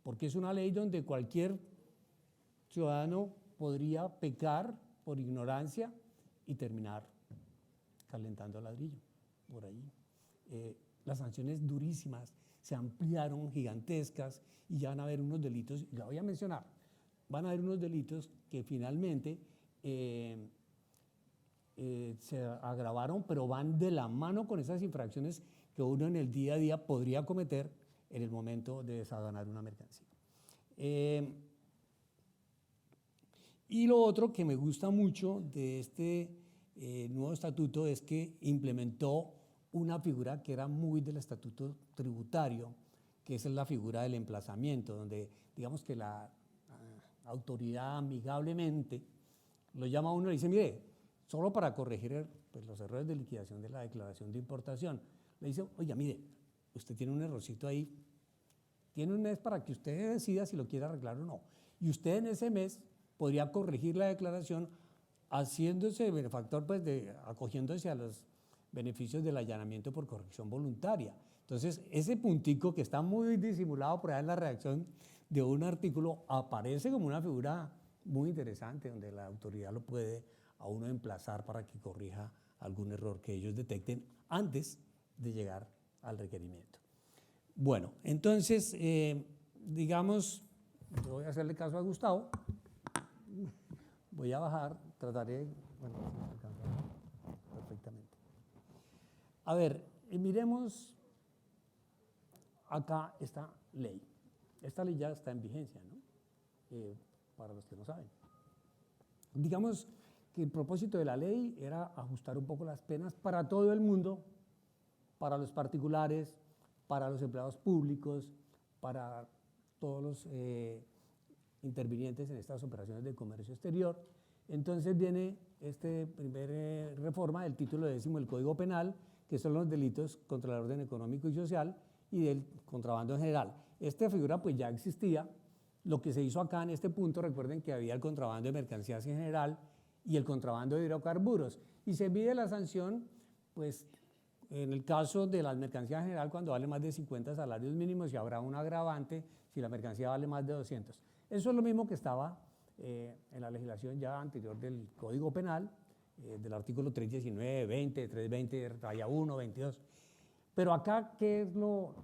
[SPEAKER 5] porque es una ley donde cualquier ciudadano podría pecar por ignorancia y terminar calentando ladrillo por ahí. Las sanciones durísimas se ampliaron, gigantescas, y ya van a haber unos delitos, y la voy a mencionar, van a haber unos delitos que finalmente se agravaron, pero van de la mano con esas infracciones que uno en el día a día podría cometer en el momento de desaduanar una mercancía. Y lo otro que me gusta mucho de este nuevo estatuto es que implementó una figura que era muy del estatuto tributario, que es la figura del emplazamiento, donde digamos que la autoridad amigablemente lo llama a uno y le dice, mire, solo para corregir pues, los errores de liquidación de la declaración de importación, le dice, oye, mire, usted tiene un errorcito ahí, tiene un mes para que usted decida si lo quiere arreglar o no, y usted en ese mes podría corregir la declaración haciéndose benefactor, pues, acogiéndose a los beneficios del allanamiento por corrección voluntaria. Entonces, ese puntico que está muy disimulado por ahí en la redacción de un artículo aparece como una figura muy interesante, donde la autoridad lo puede a uno emplazar para que corrija algún error que ellos detecten antes de llegar al requerimiento. Bueno, entonces, digamos, yo voy a hacerle caso a Gustavo, voy a bajar, trataré, bueno, si me alcanza perfectamente. A ver, miremos acá esta ley. Esta ley ya está en vigencia, ¿no? Para los que no saben. Digamos que el propósito de la ley era ajustar un poco las penas para todo el mundo, para los particulares, para los empleados públicos, para todos los intervinientes en estas operaciones de comercio exterior. Entonces viene esta primera reforma del título 10 del Código Penal, que son los delitos contra el orden económico y social y del contrabando en general. Esta figura pues ya existía. Lo que se hizo acá en este punto, recuerden que había el contrabando de mercancías en general y el contrabando de hidrocarburos. Y se mide la sanción, pues, en el caso de las mercancías en general, cuando vale más de 50 salarios mínimos, y habrá un agravante si la mercancía vale más de 200. Eso es lo mismo que estaba en la legislación ya anterior del Código Penal, del artículo 319, 20, 320, raya 1, 22. Pero acá, ¿qué es lo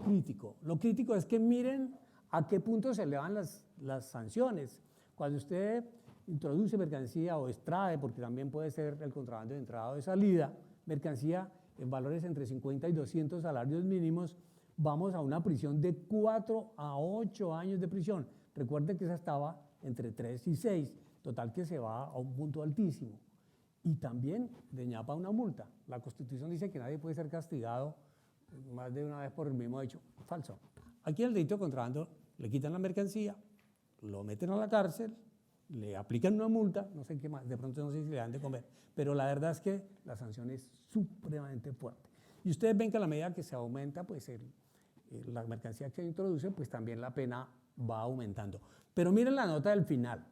[SPEAKER 5] crítico? Lo crítico es que miren a qué punto se elevan las sanciones. Cuando usted introduce mercancía o extrae, porque también puede ser el contrabando de entrada o de salida, mercancía en valores entre 50 y 200 salarios mínimos, vamos a una prisión de 4 a 8 años de prisión. Recuerden que esa estaba entre 3 y 6, total que se va a un punto altísimo. Y también de ñapa una multa. La Constitución dice que nadie puede ser castigado más de una vez por el mismo hecho. Falso. Aquí en el delito de contrabando le quitan la mercancía, lo meten a la cárcel, le aplican una multa, no sé qué más, de pronto no sé si le dan de comer, pero la verdad es que la sanción es supremamente fuerte. Y ustedes ven que a la medida que se aumenta pues la mercancía que se introduce, pues también la pena va aumentando. Pero miren la nota del final.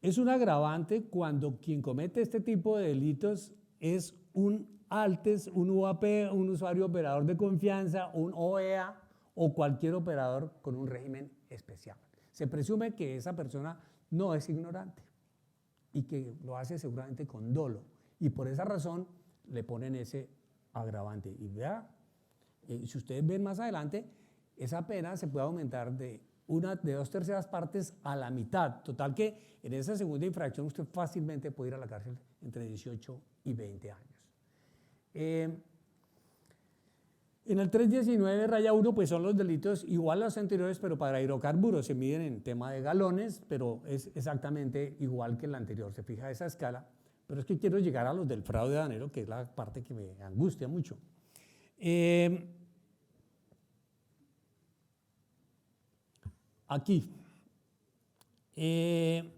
[SPEAKER 5] Es un agravante cuando quien comete este tipo de delitos es un ALTES, un UAP, un usuario operador de confianza, un OEA o cualquier operador con un régimen especial. Se presume que esa persona no es ignorante y que lo hace seguramente con dolo, y por esa razón le ponen ese agravante. Y vea, si ustedes ven más adelante, esa pena se puede aumentar de una de 2/3 partes a la mitad. Total que en esa segunda infracción usted fácilmente puede ir a la cárcel entre 18 y 20 años. En el 319-1 pues son los delitos igual a los anteriores, pero para hidrocarburos se miden en tema de galones, pero es exactamente igual que el anterior, se fija esa escala. Pero es que quiero llegar a los del fraude aduanero, que es la parte que me angustia mucho. Aquí, el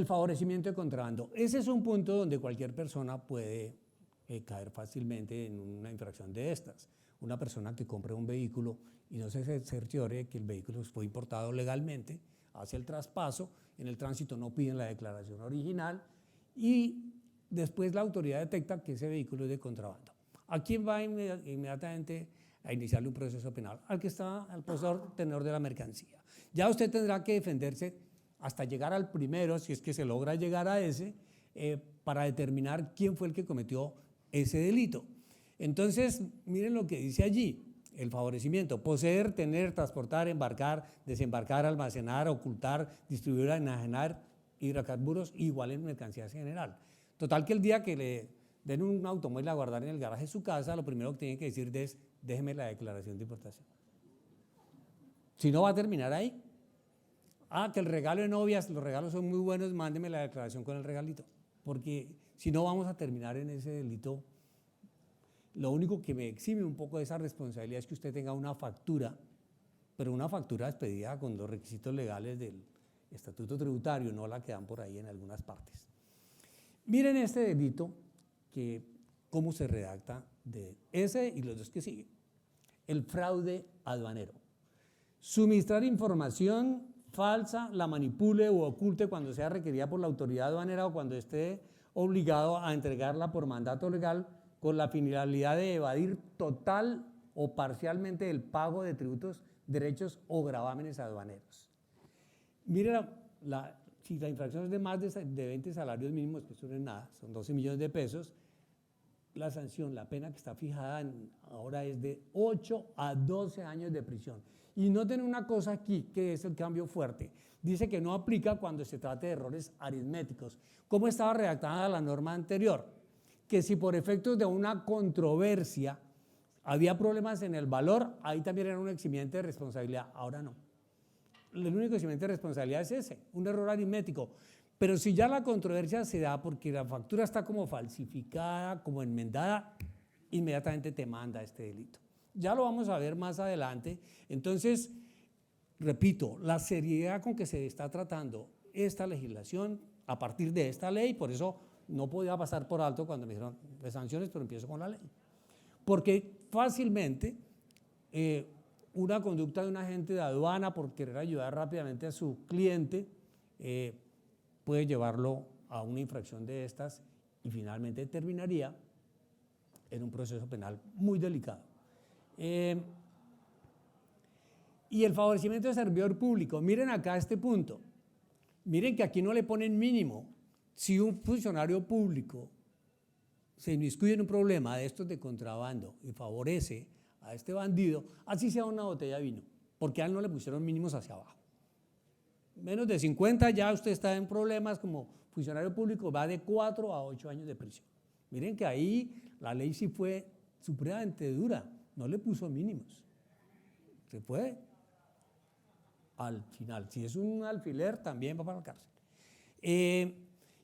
[SPEAKER 5] favorecimiento de contrabando. Ese es un punto donde cualquier persona puede caer fácilmente en una infracción de estas. Una persona que compre un vehículo y no se cerciore que el vehículo fue importado legalmente, hace el traspaso, en el tránsito no piden la declaración original y después la autoridad detecta que ese vehículo es de contrabando. ¿A quién va inmediatamente a iniciarle un proceso penal? Al que está, al poseedor, tenedor de la mercancía. Ya usted tendrá que defenderse hasta llegar al primero, si es que se logra llegar a ese, para determinar quién fue el que cometió ese delito. Entonces, miren lo que dice allí, el favorecimiento: poseer, tener, transportar, embarcar, desembarcar, almacenar, ocultar, distribuir, enajenar hidrocarburos igual en mercancías en general. Total que el día que le den un automóvil a guardar en el garaje de su casa, lo primero que tiene que decir es: déjeme la declaración de importación. Si no, va a terminar ahí. Ah, que el regalo de novias, los regalos son muy buenos, mándeme la declaración con el regalito, porque si no vamos a terminar en ese delito. Lo único que me exime un poco de esa responsabilidad es que usted tenga una factura, pero una factura expedida con los requisitos legales del estatuto tributario, no la que dan por ahí en algunas partes. Miren este delito, que cómo se redacta de ese y los dos que siguen. El fraude aduanero: suministrar información falsa, la manipule o oculte cuando sea requerida por la autoridad aduanera o cuando esté obligado a entregarla por mandato legal con la finalidad de evadir total o parcialmente el pago de tributos, derechos o gravámenes aduaneros. Mire, si la infracción es de más de 20 salarios mínimos, pues eso no es nada, son 12 millones de pesos. La sanción, la pena que está fijada ahora es de 8 a 12 años de prisión. Y noten una cosa aquí, que es el cambio fuerte. Dice que no aplica cuando se trate de errores aritméticos. ¿Cómo estaba redactada la norma anterior? Que si por efectos de una controversia había problemas en el valor, ahí también era un eximiente de responsabilidad. Ahora no. El único eximiente de responsabilidad es ese, un error aritmético. Pero si ya la controversia se da porque la factura está como falsificada, como enmendada, inmediatamente te manda este delito. Ya lo vamos a ver más adelante. Entonces, repito, la seriedad con que se está tratando esta legislación a partir de esta ley, por eso no podía pasar por alto cuando me dijeron de sanciones, pero empiezo con la ley. Porque fácilmente una conducta de un agente de aduana por querer ayudar rápidamente a su cliente puede llevarlo a una infracción de estas y finalmente terminaría en un proceso penal muy delicado. Y el favorecimiento de servidor público, miren acá este punto, miren que aquí no le ponen mínimo. Si un funcionario público se inmiscuye en un problema de estos de contrabando y favorece a este bandido, así sea una botella de vino, porque a él no le pusieron mínimos hacia abajo. Menos de 50 ya usted está en problemas como funcionario público, va de 4 a 8 años de prisión. Miren que ahí la ley sí fue supremamente dura, no le puso mínimos. Se puede. Al final, si es un alfiler, también va para la cárcel.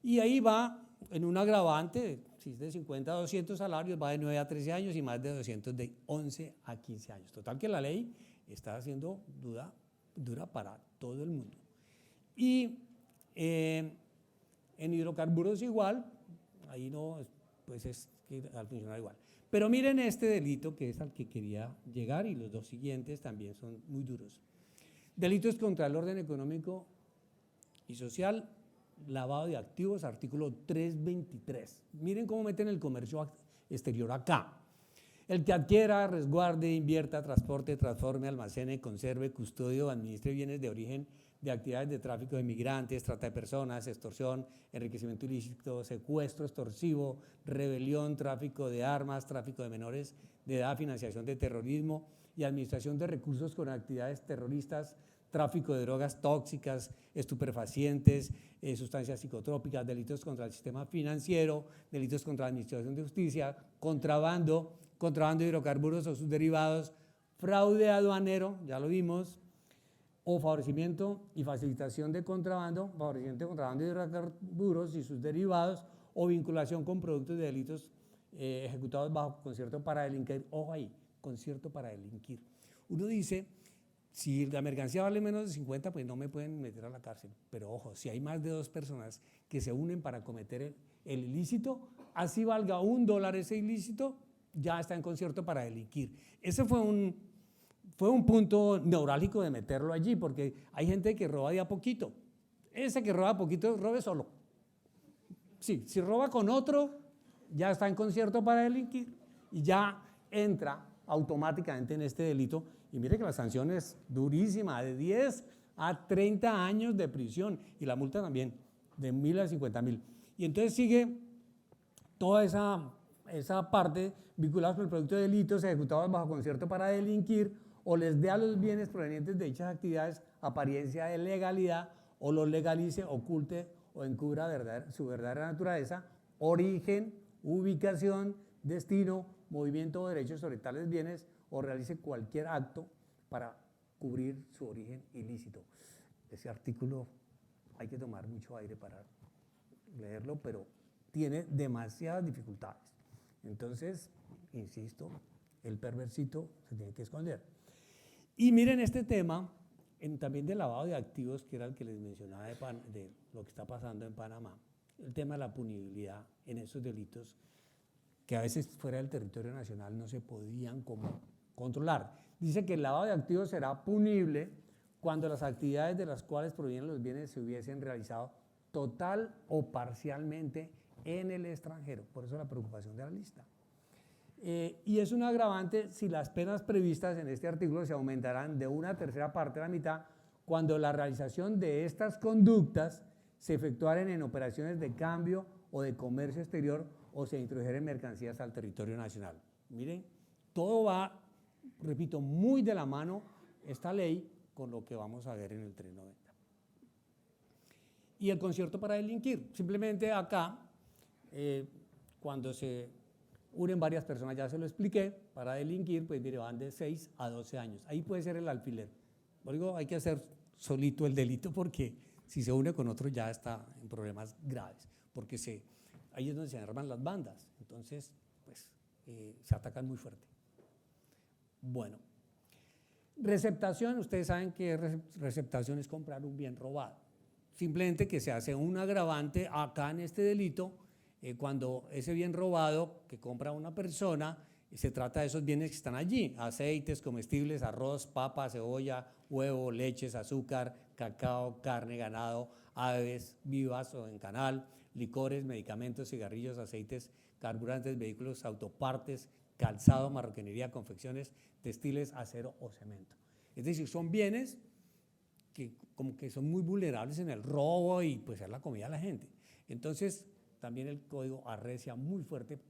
[SPEAKER 5] Y ahí va en un agravante, si es de 50 a 200 salarios, va de 9 a 13 años y más de 200 de 11 a 15 años. Total que la ley está haciendo dura para todo el mundo. Y en hidrocarburos igual, ahí no, pues es que al funcionar igual. Pero miren este delito que es al que quería llegar y los dos siguientes también son muy duros. Delitos contra el orden económico y social, lavado de activos, artículo 323. Miren cómo meten el comercio exterior acá. El que adquiera, resguarde, invierta, transporte, transforme, almacene, conserve, custodio, administre bienes de origen de actividades de tráfico de migrantes, trata de personas, extorsión, enriquecimiento ilícito, secuestro extorsivo, rebelión, tráfico de armas, tráfico de menores de edad, financiación de terrorismo y administración de recursos con actividades terroristas, tráfico de drogas tóxicas, estupefacientes, sustancias psicotrópicas, delitos contra el sistema financiero, delitos contra la administración de justicia, contrabando de hidrocarburos o sus derivados, fraude aduanero, ya lo vimos, o favorecimiento y facilitación de contrabando, favorecimiento de contrabando de hidrocarburos y sus derivados, o vinculación con productos de delitos ejecutados bajo concierto para delinquir. Ojo ahí, concierto para delinquir. Uno dice, si la mercancía vale menos de 50, pues no me pueden meter a la cárcel. Pero ojo, si hay más de 2 personas que se unen para cometer el ilícito, así valga $1 ese ilícito, ya está en concierto para delinquir. Ese fue un punto neurálgico de meterlo allí, porque hay gente que roba de a poquito. Ese que roba poquito, robe solo. Sí, si roba con otro, ya está en concierto para delinquir y ya entra automáticamente en este delito. Y mire que la sanción es durísima, de 10 a 30 años de prisión, y la multa también, de 1.000 a 50.000. Y entonces sigue toda esa parte vinculada con el producto de delitos ejecutados bajo concierto para delinquir, o les dé a los bienes provenientes de dichas actividades apariencia de legalidad, o los legalice, oculte o encubra su verdadera naturaleza, origen, ubicación, destino, movimiento o derechos sobre tales bienes, o realice cualquier acto para cubrir su origen ilícito. Ese artículo hay que tomar mucho aire para leerlo, pero tiene demasiadas dificultades. Entonces, insisto, el perversito se tiene que esconder. Y miren este tema también de lavado de activos, que era el que les mencionaba de lo que está pasando en Panamá, el tema de la punibilidad en esos delitos que a veces fuera del territorio nacional no se podían controlar. Dice que el lavado de activos será punible cuando las actividades de las cuales provienen los bienes se hubiesen realizado total o parcialmente en el extranjero. Por eso la preocupación de la lista. Y es un agravante si las penas previstas en este artículo se aumentarán de 1/3 parte a la mitad cuando la realización de estas conductas se efectuaren en operaciones de cambio o de comercio exterior o se introdujeren mercancías al territorio nacional. Miren, todo va, repito, muy de la mano esta ley con lo que vamos a ver en el 390. Y el concierto para delinquir, simplemente acá, cuando se unen varias personas, ya se lo expliqué, para delinquir, pues mire, van de 6 a 12 años. Ahí puede ser el alfiler. Por eso hay que hacer solito el delito, porque si se une con otro ya está en problemas graves, porque ahí es donde se arman las bandas, entonces pues se atacan muy fuerte. Bueno, receptación, ustedes saben que receptación es comprar un bien robado, simplemente que se hace un agravante acá en este delito cuando ese bien robado que compra una persona, se trata de esos bienes que están allí, aceites, comestibles, arroz, papa, cebolla, huevo, leches, azúcar, cacao, carne, ganado, aves vivas o en canal, licores, medicamentos, cigarrillos, aceites, carburantes, vehículos, autopartes, calzado, marroquinería, confecciones, textiles, acero o cemento. Es decir, son bienes que como que son muy vulnerables en el robo y pues es la comida de la gente. Entonces, también el código arrecia muy fuerte.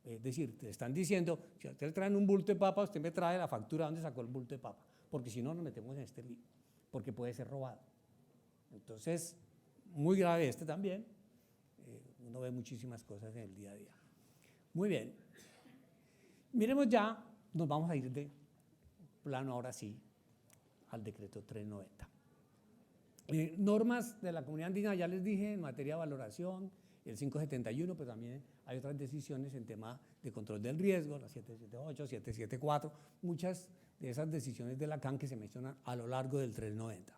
[SPEAKER 5] Es decir, te están diciendo, si a usted le traen un bulto de papa, usted me trae la factura donde sacó el bulto de papa, porque si no nos metemos en este lío, porque puede ser robado. Entonces, muy grave este también. Uno ve muchísimas cosas en el día a día. Muy bien. Miremos ya, nos vamos a ir de plano ahora sí al decreto 390. Normas de la comunidad andina, ya les dije, en materia de valoración, el 571, pero también hay otras decisiones en tema de control del riesgo, la 778, 774, muchas de esas decisiones de la CAN que se mencionan a lo largo del 390.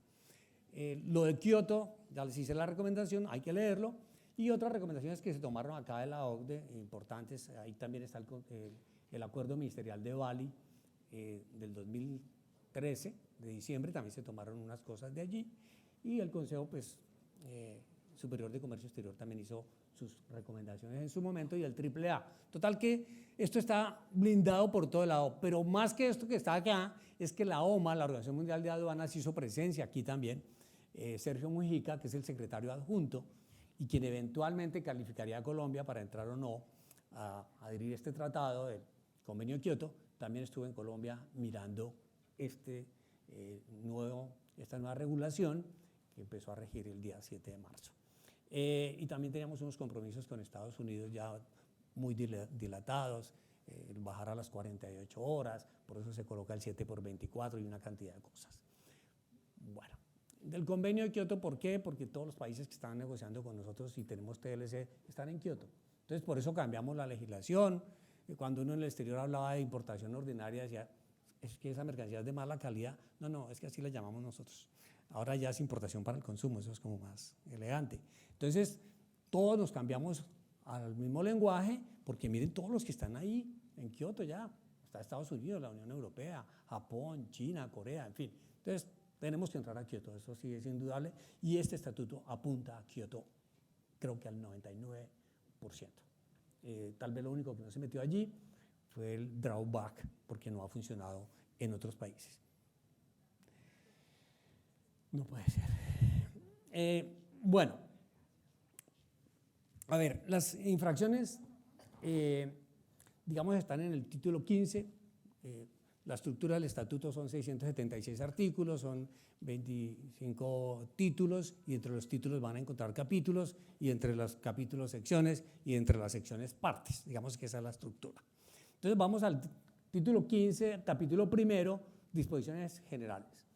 [SPEAKER 5] Lo de Kioto, ya les hice la recomendación, hay que leerlo, y otras recomendaciones que se tomaron acá de la OCDE, importantes, ahí también está el acuerdo ministerial de Bali del 2013, de diciembre, también se tomaron unas cosas de allí, y el Consejo Superior de Comercio Exterior también hizo sus recomendaciones en su momento, y el AAA. Total que esto está blindado por todo lado, pero más que esto que está acá, es que la OMA, la Organización Mundial de Aduanas, hizo presencia aquí también. Sergio Mujica, que es el secretario adjunto, y quien eventualmente calificaría a Colombia para entrar o no a adherir este tratado del Convenio de Kioto, también estuve en Colombia mirando esta nueva regulación que empezó a regir el día 7 de marzo. Y también teníamos unos compromisos con Estados Unidos ya muy dilatados, bajar a las 48 horas, por eso se coloca el 7x24 y una cantidad de cosas. Bueno, del convenio de Kioto, ¿por qué? Porque todos los países que estaban negociando con nosotros y tenemos TLC están en Kioto. Entonces, por eso cambiamos la legislación. Cuando uno en el exterior hablaba de importación ordinaria, decía, es que esa mercancía es de mala calidad. No, no, es que así la llamamos nosotros. Ahora ya es importación para el consumo, eso es como más elegante. Entonces, todos nos cambiamos al mismo lenguaje, porque miren todos los que están ahí en Kioto ya. Está Estados Unidos, la Unión Europea, Japón, China, Corea, en fin. Entonces, tenemos que entrar a Kioto, eso sí es indudable, y este estatuto apunta a Kioto, creo que al 99%. Tal vez lo único que no se metió allí fue el drawback, porque no ha funcionado en otros países. No puede ser. Bueno, a ver, las infracciones, digamos, están en el título 15. La estructura del estatuto son 676 artículos, son 25 títulos, y entre los títulos van a encontrar capítulos, y entre los capítulos secciones, y entre las secciones partes. Digamos que esa es la estructura. Entonces vamos al título 15, capítulo primero, disposiciones generales.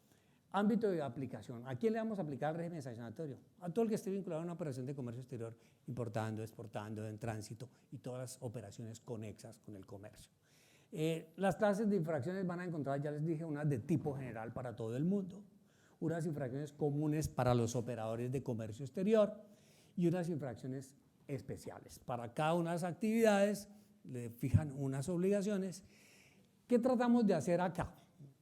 [SPEAKER 5] Ámbito de aplicación. ¿A quién le vamos a aplicar el régimen sancionatorio? A todo el que esté vinculado a una operación de comercio exterior, importando, exportando, en tránsito y todas las operaciones conexas con el comercio. Las clases de infracciones van a encontrar, ya les dije, unas de tipo general para todo el mundo, unas infracciones comunes para los operadores de comercio exterior y unas infracciones especiales. Para cada una de las actividades le fijan unas obligaciones. ¿Qué tratamos de hacer acá?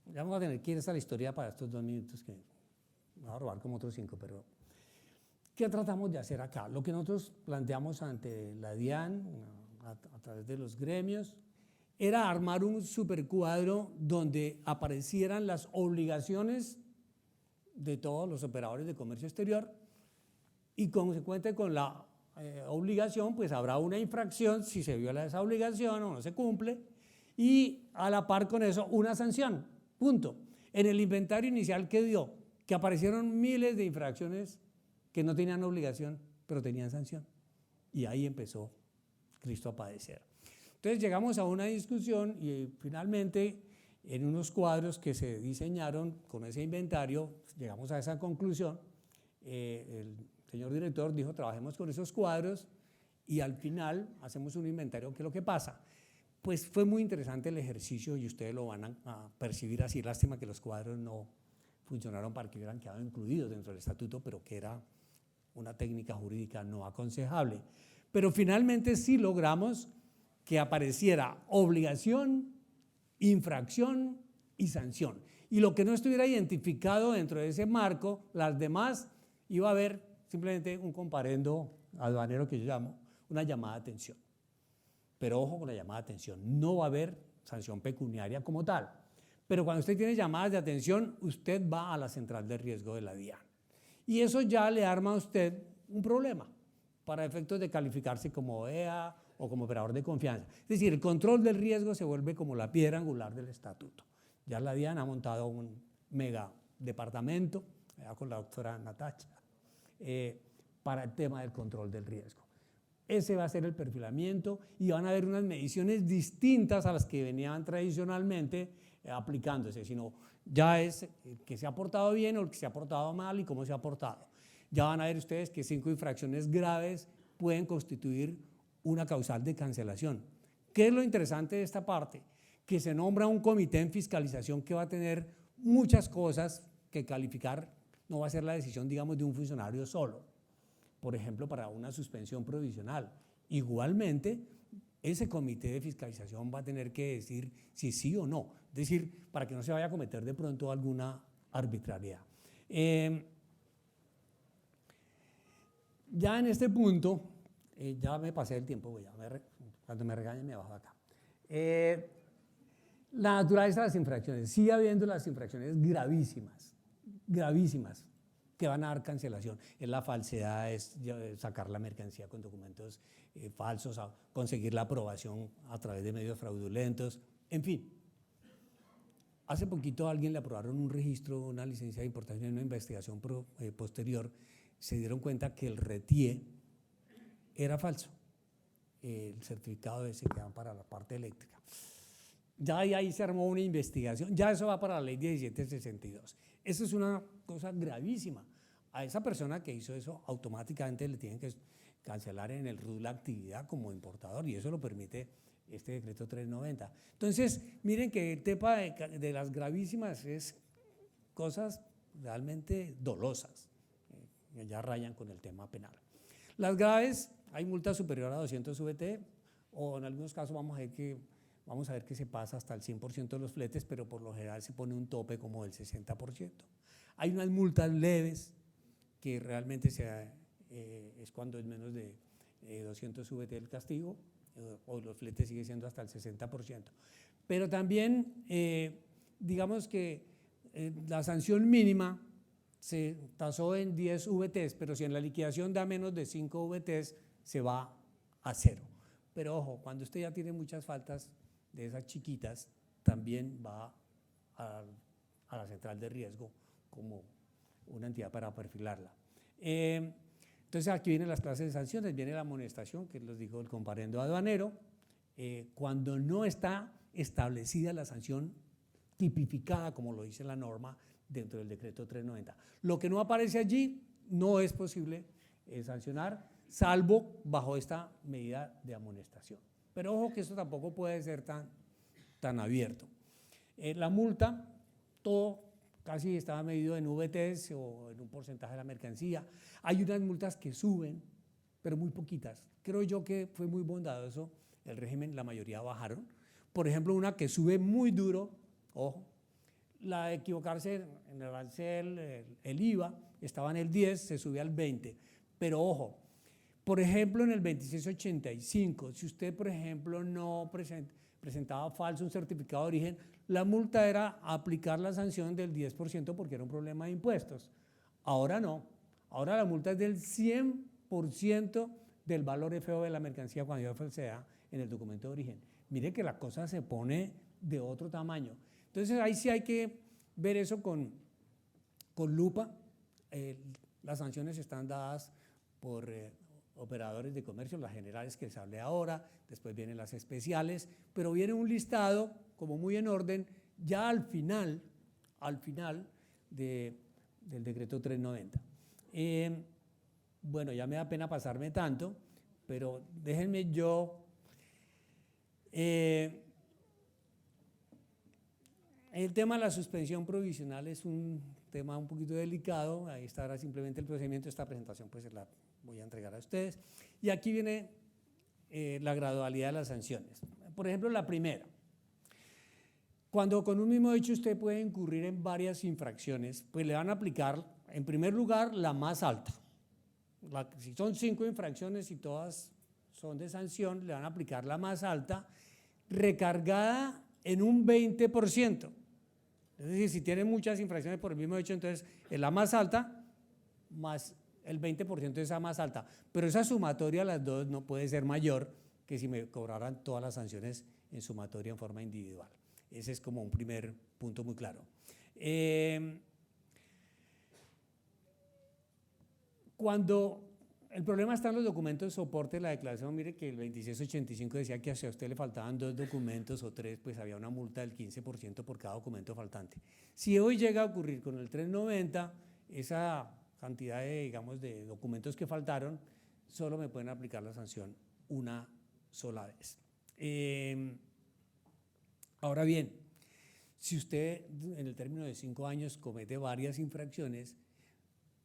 [SPEAKER 5] Ya vamos a tener que ir hasta la historia para estos 2 minutos, que me voy a robar como otros 5, pero ¿qué tratamos de hacer acá? Lo que nosotros planteamos ante la DIAN, a través de los gremios, era armar un supercuadro donde aparecieran las obligaciones de todos los operadores de comercio exterior, y consecuente con la obligación, pues habrá una infracción si se viola esa obligación o no se cumple, y a la par con eso una sanción, punto. En el inventario inicial que dio, que aparecieron miles de infracciones que no tenían obligación, pero tenían sanción, y ahí empezó Cristo a padecer. Entonces llegamos a una discusión y finalmente en unos cuadros que se diseñaron con ese inventario llegamos a esa conclusión. El señor director dijo, trabajemos con esos cuadros y al final hacemos un inventario. ¿Qué es lo que pasa? Pues fue muy interesante el ejercicio y ustedes lo van a percibir así. Lástima que los cuadros no funcionaron para que hubieran quedado incluidos dentro del estatuto, pero que era una técnica jurídica no aconsejable. Pero finalmente sí logramos que apareciera obligación, infracción y sanción. Y lo que no estuviera identificado dentro de ese marco, las demás, iba a haber simplemente un comparendo aduanero que yo llamo una llamada de atención. Pero ojo con la llamada de atención, no va a haber sanción pecuniaria como tal. Pero cuando usted tiene llamadas de atención, usted va a la central de riesgo de la DIAN. Y eso ya le arma a usted un problema para efectos de calificarse como OEA o como operador de confianza. Es decir, el control del riesgo se vuelve como la piedra angular del estatuto. Ya la DIAN ha montado un mega departamento, con la doctora Natacha, para el tema del control del riesgo. Ese va a ser el perfilamiento y van a haber unas mediciones distintas a las que venían tradicionalmente aplicándose, sino ya es el que se ha portado bien o el que se ha portado mal y cómo se ha portado. Ya van a ver ustedes que 5 infracciones graves pueden constituir una causal de cancelación. ¿Qué es lo interesante de esta parte? Que se nombra un comité en fiscalización que va a tener muchas cosas que calificar, no va a ser la decisión, digamos, de un funcionario solo. Por ejemplo, para una suspensión provisional. Igualmente, ese comité de fiscalización va a tener que decir si sí o no, es decir, para que no se vaya a cometer de pronto alguna arbitrariedad. Ya en este punto, ya me pasé el tiempo, cuando me regañen me bajo acá. La naturaleza de las infracciones, sigue habiendo las infracciones gravísimas, gravísimas, que van a dar cancelación. Es la falsedad, es sacar la mercancía con documentos falsos, conseguir la aprobación a través de medios fraudulentos, en fin, Hace poquito a alguien le aprobaron un registro, una licencia de importación en una investigación posterior, se dieron cuenta que el RETIE era falso, el certificado ese que dan para la parte eléctrica. Ya ahí se armó una investigación, ya eso va para la ley 1762. Eso es una cosa gravísima. A esa persona que hizo eso automáticamente le tienen que cancelar en el RUT la actividad como importador y eso lo permite este decreto 390. Entonces, miren que el tema de las gravísimas es cosas realmente dolosas, ya rayan con el tema penal. Las graves, hay multa superior a 200 VT, o en algunos casos vamos a ver que se pasa hasta el 100% de los fletes, pero por lo general se pone un tope como del 60%. Hay unas multas leves que realmente es cuando es menos de 200 VT el castigo, o los fletes sigue siendo hasta el 60%. Pero también, digamos que la sanción mínima se tasó en 10 VTs, pero si en la liquidación da menos de 5 VTs, se va a 0. Pero ojo, cuando usted ya tiene muchas faltas de esas chiquitas, también va a la central de riesgo como una entidad para perfilarla. Entonces aquí vienen las clases de sanciones, viene la amonestación, que les dijo el comparendo aduanero, cuando no está establecida la sanción tipificada, como lo dice la norma, dentro del decreto 390. Lo que no aparece allí no es posible sancionar, salvo bajo esta medida de amonestación. Pero ojo que esto tampoco puede ser tan abierto. La multa, todo casi estaba medido en VTs o en un porcentaje de la mercancía. Hay unas multas que suben, pero muy poquitas. Creo yo que fue muy bondadoso el régimen, la mayoría bajaron. Por ejemplo, una que sube muy duro, ojo, la de equivocarse en el arancel, el IVA, estaba en el 10, se subió al 20. Pero ojo, por ejemplo, en el 2685, si usted, por ejemplo, no presentaba falso un certificado de origen, la multa era aplicar la sanción del 10% porque era un problema de impuestos. Ahora no, ahora la multa es del 100% del valor FO de la mercancía cuando hay falsedad en el documento de origen. Mire que la cosa se pone de otro tamaño. Entonces ahí sí hay que ver eso con lupa. Las sanciones están dadas por operadores de comercio, las generales que les hablé ahora, después vienen las especiales, pero viene un listado como muy en orden ya al final del decreto 390. Bueno, ya me da pena pasarme tanto, pero déjenme yo… el tema de la suspensión provisional es un tema un poquito delicado, ahí estará simplemente el procedimiento, esta presentación pues se la voy a entregar a ustedes. Y aquí viene la gradualidad de las sanciones. Por ejemplo, la primera, cuando con un mismo hecho usted puede incurrir en varias infracciones, pues le van a aplicar en primer lugar la más alta. Si son 5 infracciones y todas son de sanción, le van a aplicar la más alta, recargada en un 20%. Es decir, si tiene muchas infracciones por el mismo hecho, entonces es la más alta más el 20% de esa más alta. Pero esa sumatoria, las dos, no puede ser mayor que si me cobraran todas las sanciones en sumatoria en forma individual. Ese es como un primer punto muy claro. Cuando el problema está en los documentos de soporte de la declaración, mire que el 2685 decía que si a usted le faltaban 2 documentos o 3, pues había una multa del 15% por cada documento faltante. Si hoy llega a ocurrir con el 390, esa cantidad de, digamos, de documentos que faltaron, solo me pueden aplicar la sanción una sola vez. Ahora bien, si usted en el término de 5 años comete varias infracciones,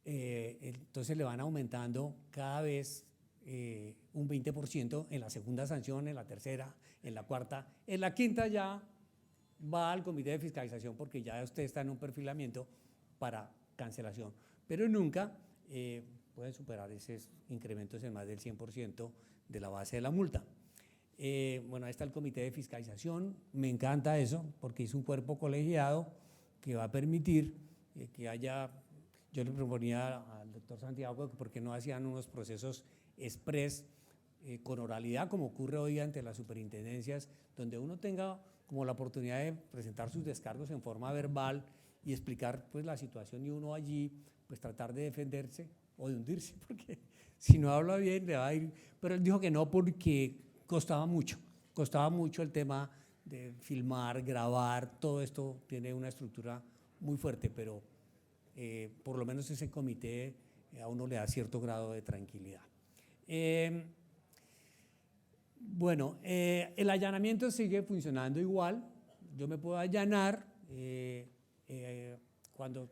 [SPEAKER 5] entonces le van aumentando cada vez un 20% en la segunda sanción, en la tercera, en la cuarta. En la quinta ya va al comité de fiscalización porque ya usted está en un perfilamiento para cancelación, pero nunca pueden superar esos incrementos en más del 100% de la base de la multa. Bueno, ahí está el comité de fiscalización, me encanta eso porque es un cuerpo colegiado que va a permitir que haya… Yo le proponía al doctor Santiago que por qué no hacían unos procesos express con oralidad, como ocurre hoy ante las superintendencias, donde uno tenga como la oportunidad de presentar sus descargos en forma verbal y explicar pues la situación, y uno allí pues tratar de defenderse o de hundirse, porque si no habla bien le va a ir, pero él dijo que no porque costaba mucho el tema de filmar, grabar, todo esto tiene una estructura muy fuerte, pero por lo menos ese comité a uno le da cierto grado de tranquilidad. Bueno, el allanamiento sigue funcionando igual. Yo me puedo allanar cuando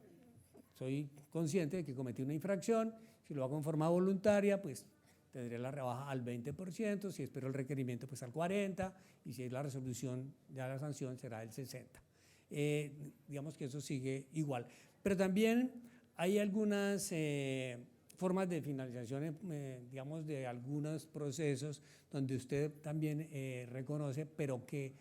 [SPEAKER 5] soy consciente de que cometí una infracción. Si lo hago en forma voluntaria, pues tendré la rebaja al 20%, si espero el requerimiento, pues al 40%, y si es la resolución, ya la sanción será el 60%. Digamos que eso sigue igual. Pero también hay algunas formas de finalización, digamos, de algunos procesos donde usted también reconoce, pero que,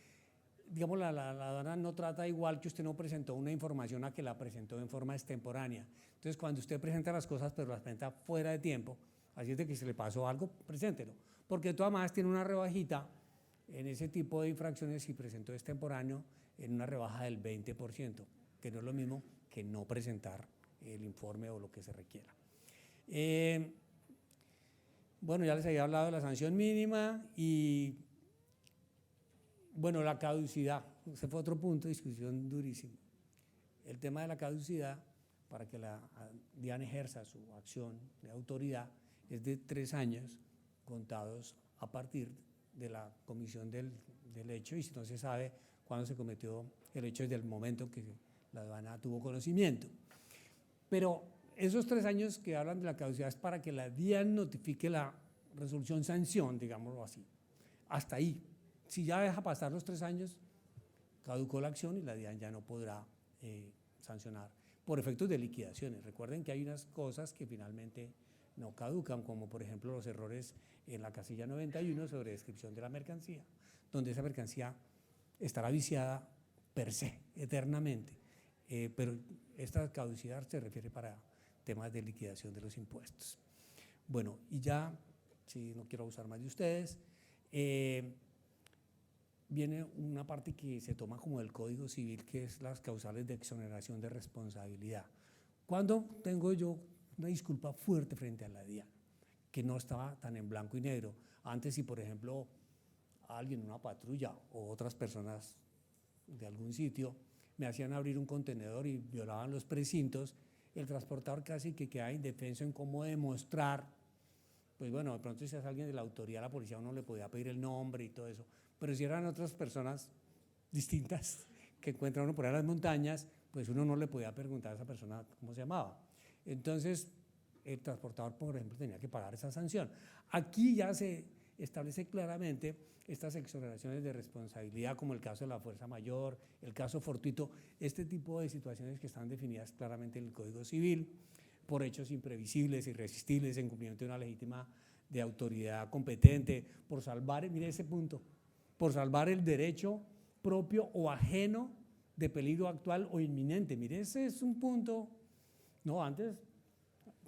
[SPEAKER 5] digamos, la aduana no trata igual que usted no presentó una información a que la presentó en forma extemporánea. Entonces, cuando usted presenta las cosas, pero las presenta fuera de tiempo, así es de que se le pasó algo, preséntelo. Porque de todas maneras tiene una rebajita en ese tipo de infracciones si presentó extemporáneo en una rebaja del 20%, que no es lo mismo que no presentar el informe o lo que se requiera. Bueno, ya les había hablado de la sanción mínima y, bueno, la caducidad. Ese fue otro punto de discusión durísimo. El tema de la caducidad, para que la DIAN ejerza su acción de autoridad, es de 3 años contados a partir de la comisión del hecho, y si no se sabe cuándo se cometió el hecho desde el momento que la aduana tuvo conocimiento. Pero esos 3 años que hablan de la caducidad es para que la DIAN notifique la resolución sanción, digámoslo así. Hasta ahí. Si ya deja pasar los 3 años, caducó la acción y la DIAN ya no podrá sancionar por efectos de liquidaciones. Recuerden que hay unas cosas que finalmente no caducan, como por ejemplo los errores en la casilla 91 sobre descripción de la mercancía, donde esa mercancía estará viciada per se, eternamente. Pero esta caducidad se refiere para temas de liquidación de los impuestos. Bueno, y ya, si no quiero abusar más de ustedes, viene una parte que se toma como del Código Civil, que es las causales de exoneración de responsabilidad. ¿Cuándo tengo yo una disculpa fuerte frente a la DIAN? Que no estaba tan en blanco y negro. Antes, si por ejemplo alguien, una patrulla o otras personas de algún sitio me hacían abrir un contenedor y violaban los precintos, el transportador casi que quedaba indefenso en cómo demostrar. Pues bueno, de pronto si es alguien de la autoridad, la policía, uno le podía pedir el nombre y todo eso, pero si eran otras personas distintas que encuentra uno por ahí en las montañas, pues uno no le podía preguntar a esa persona cómo se llamaba. Entonces el transportador, por ejemplo, tenía que pagar esa sanción. Aquí ya se establece claramente estas exoneraciones de responsabilidad, como el caso de la fuerza mayor, el caso fortuito, este tipo de situaciones que están definidas claramente en el Código Civil, por hechos imprevisibles, irresistibles, en cumplimiento de una legítima de autoridad competente, por salvar, mire ese punto, por salvar el derecho propio o ajeno de peligro actual o inminente. Mire, ese es un punto. No, antes,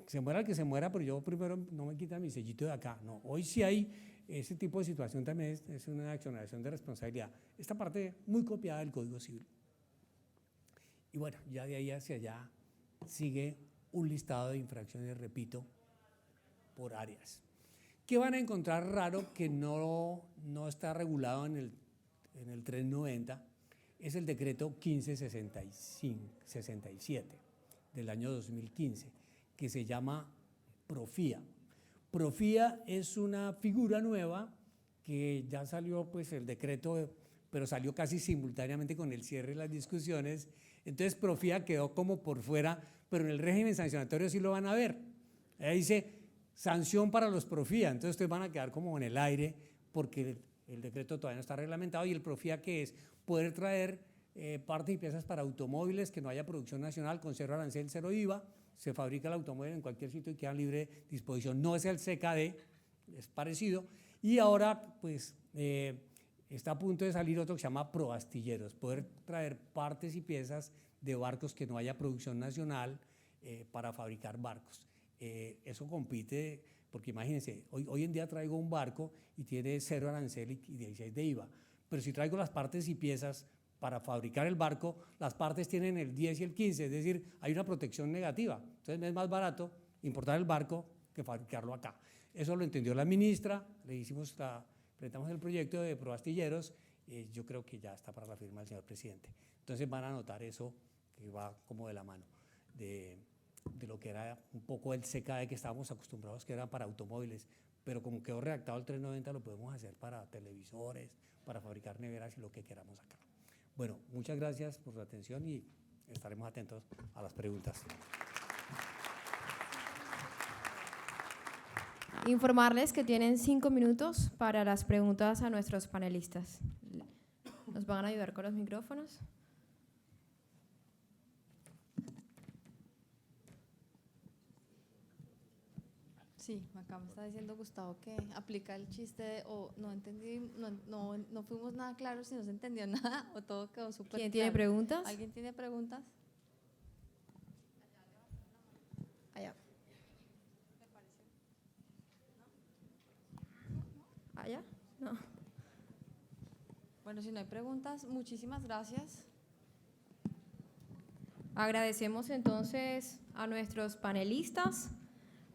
[SPEAKER 5] se muera el que se muera, pero yo primero no me quitan mi sellito de acá. No, hoy sí hay ese tipo de situación, también es una exoneración de responsabilidad. Esta parte muy copiada del Código Civil. Y bueno, ya de ahí hacia allá sigue un listado de infracciones, repito, por áreas. ¿Qué van a encontrar raro que no está regulado en el 390? Es el decreto 1567 del año 2015, que se llama Profía. Profía es una figura nueva que ya salió, pues el decreto, pero salió casi simultáneamente con el cierre de las discusiones. Entonces Profía quedó como por fuera, pero en el régimen sancionatorio sí lo van a ver. Ahí dice sanción para los Profía, entonces ustedes van a quedar como en el aire porque el decreto todavía no está reglamentado. Y el Profía, ¿qué es? Poder traer partes y piezas para automóviles que no haya producción nacional con cero arancel, cero IVA. Se fabrica el automóvil en cualquier sitio y queda libre disposición. No es el CKD, es parecido. Y ahora, pues, está a punto de salir otro que se llama Proastilleros, poder traer partes y piezas de barcos que no haya producción nacional para fabricar barcos. Eso compite, porque imagínense, hoy en día traigo un barco y tiene cero arancel y 16 de IVA, pero si traigo las partes y piezas para fabricar el barco, las partes tienen el 10 y el 15, es decir, hay una protección negativa. Entonces me es más barato importar el barco que fabricarlo acá. Eso lo entendió la ministra, presentamos el proyecto de Proastilleros, yo creo que ya está para la firma del señor presidente. Entonces van a notar eso que va como de la mano de lo que era un poco el CKD que estábamos acostumbrados, que era para automóviles, pero como quedó redactado el 390 lo podemos hacer para televisores, para fabricar neveras y lo que queramos acá. Bueno, muchas gracias por su atención y estaremos atentos a las preguntas.
[SPEAKER 1] Informarles que tienen 5 minutos para las preguntas a nuestros panelistas. ¿Nos van a ayudar con los micrófonos?
[SPEAKER 2] Sí, acá me está diciendo Gustavo que aplica el chiste o no entendí, no fuimos nada claros si no se entendió nada o todo quedó súper
[SPEAKER 1] ¿Quién tiene
[SPEAKER 2] claro.
[SPEAKER 1] preguntas?
[SPEAKER 2] ¿Alguien tiene preguntas?
[SPEAKER 1] Allá. ¿Allá? No.
[SPEAKER 2] Bueno, si no hay preguntas, muchísimas gracias.
[SPEAKER 1] Agradecemos entonces a nuestros panelistas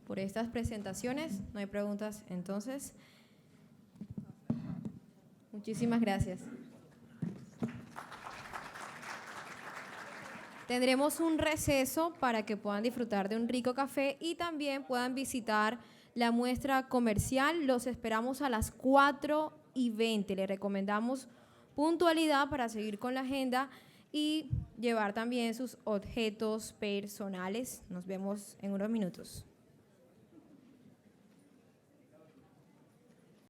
[SPEAKER 1] por estas presentaciones. No hay preguntas, entonces. Muchísimas gracias. Tendremos un receso para que puedan disfrutar de un rico café y también puedan visitar la muestra comercial. Los esperamos a las 4:20. Les recomendamos puntualidad para seguir con la agenda y llevar también sus objetos personales. Nos vemos en unos minutos.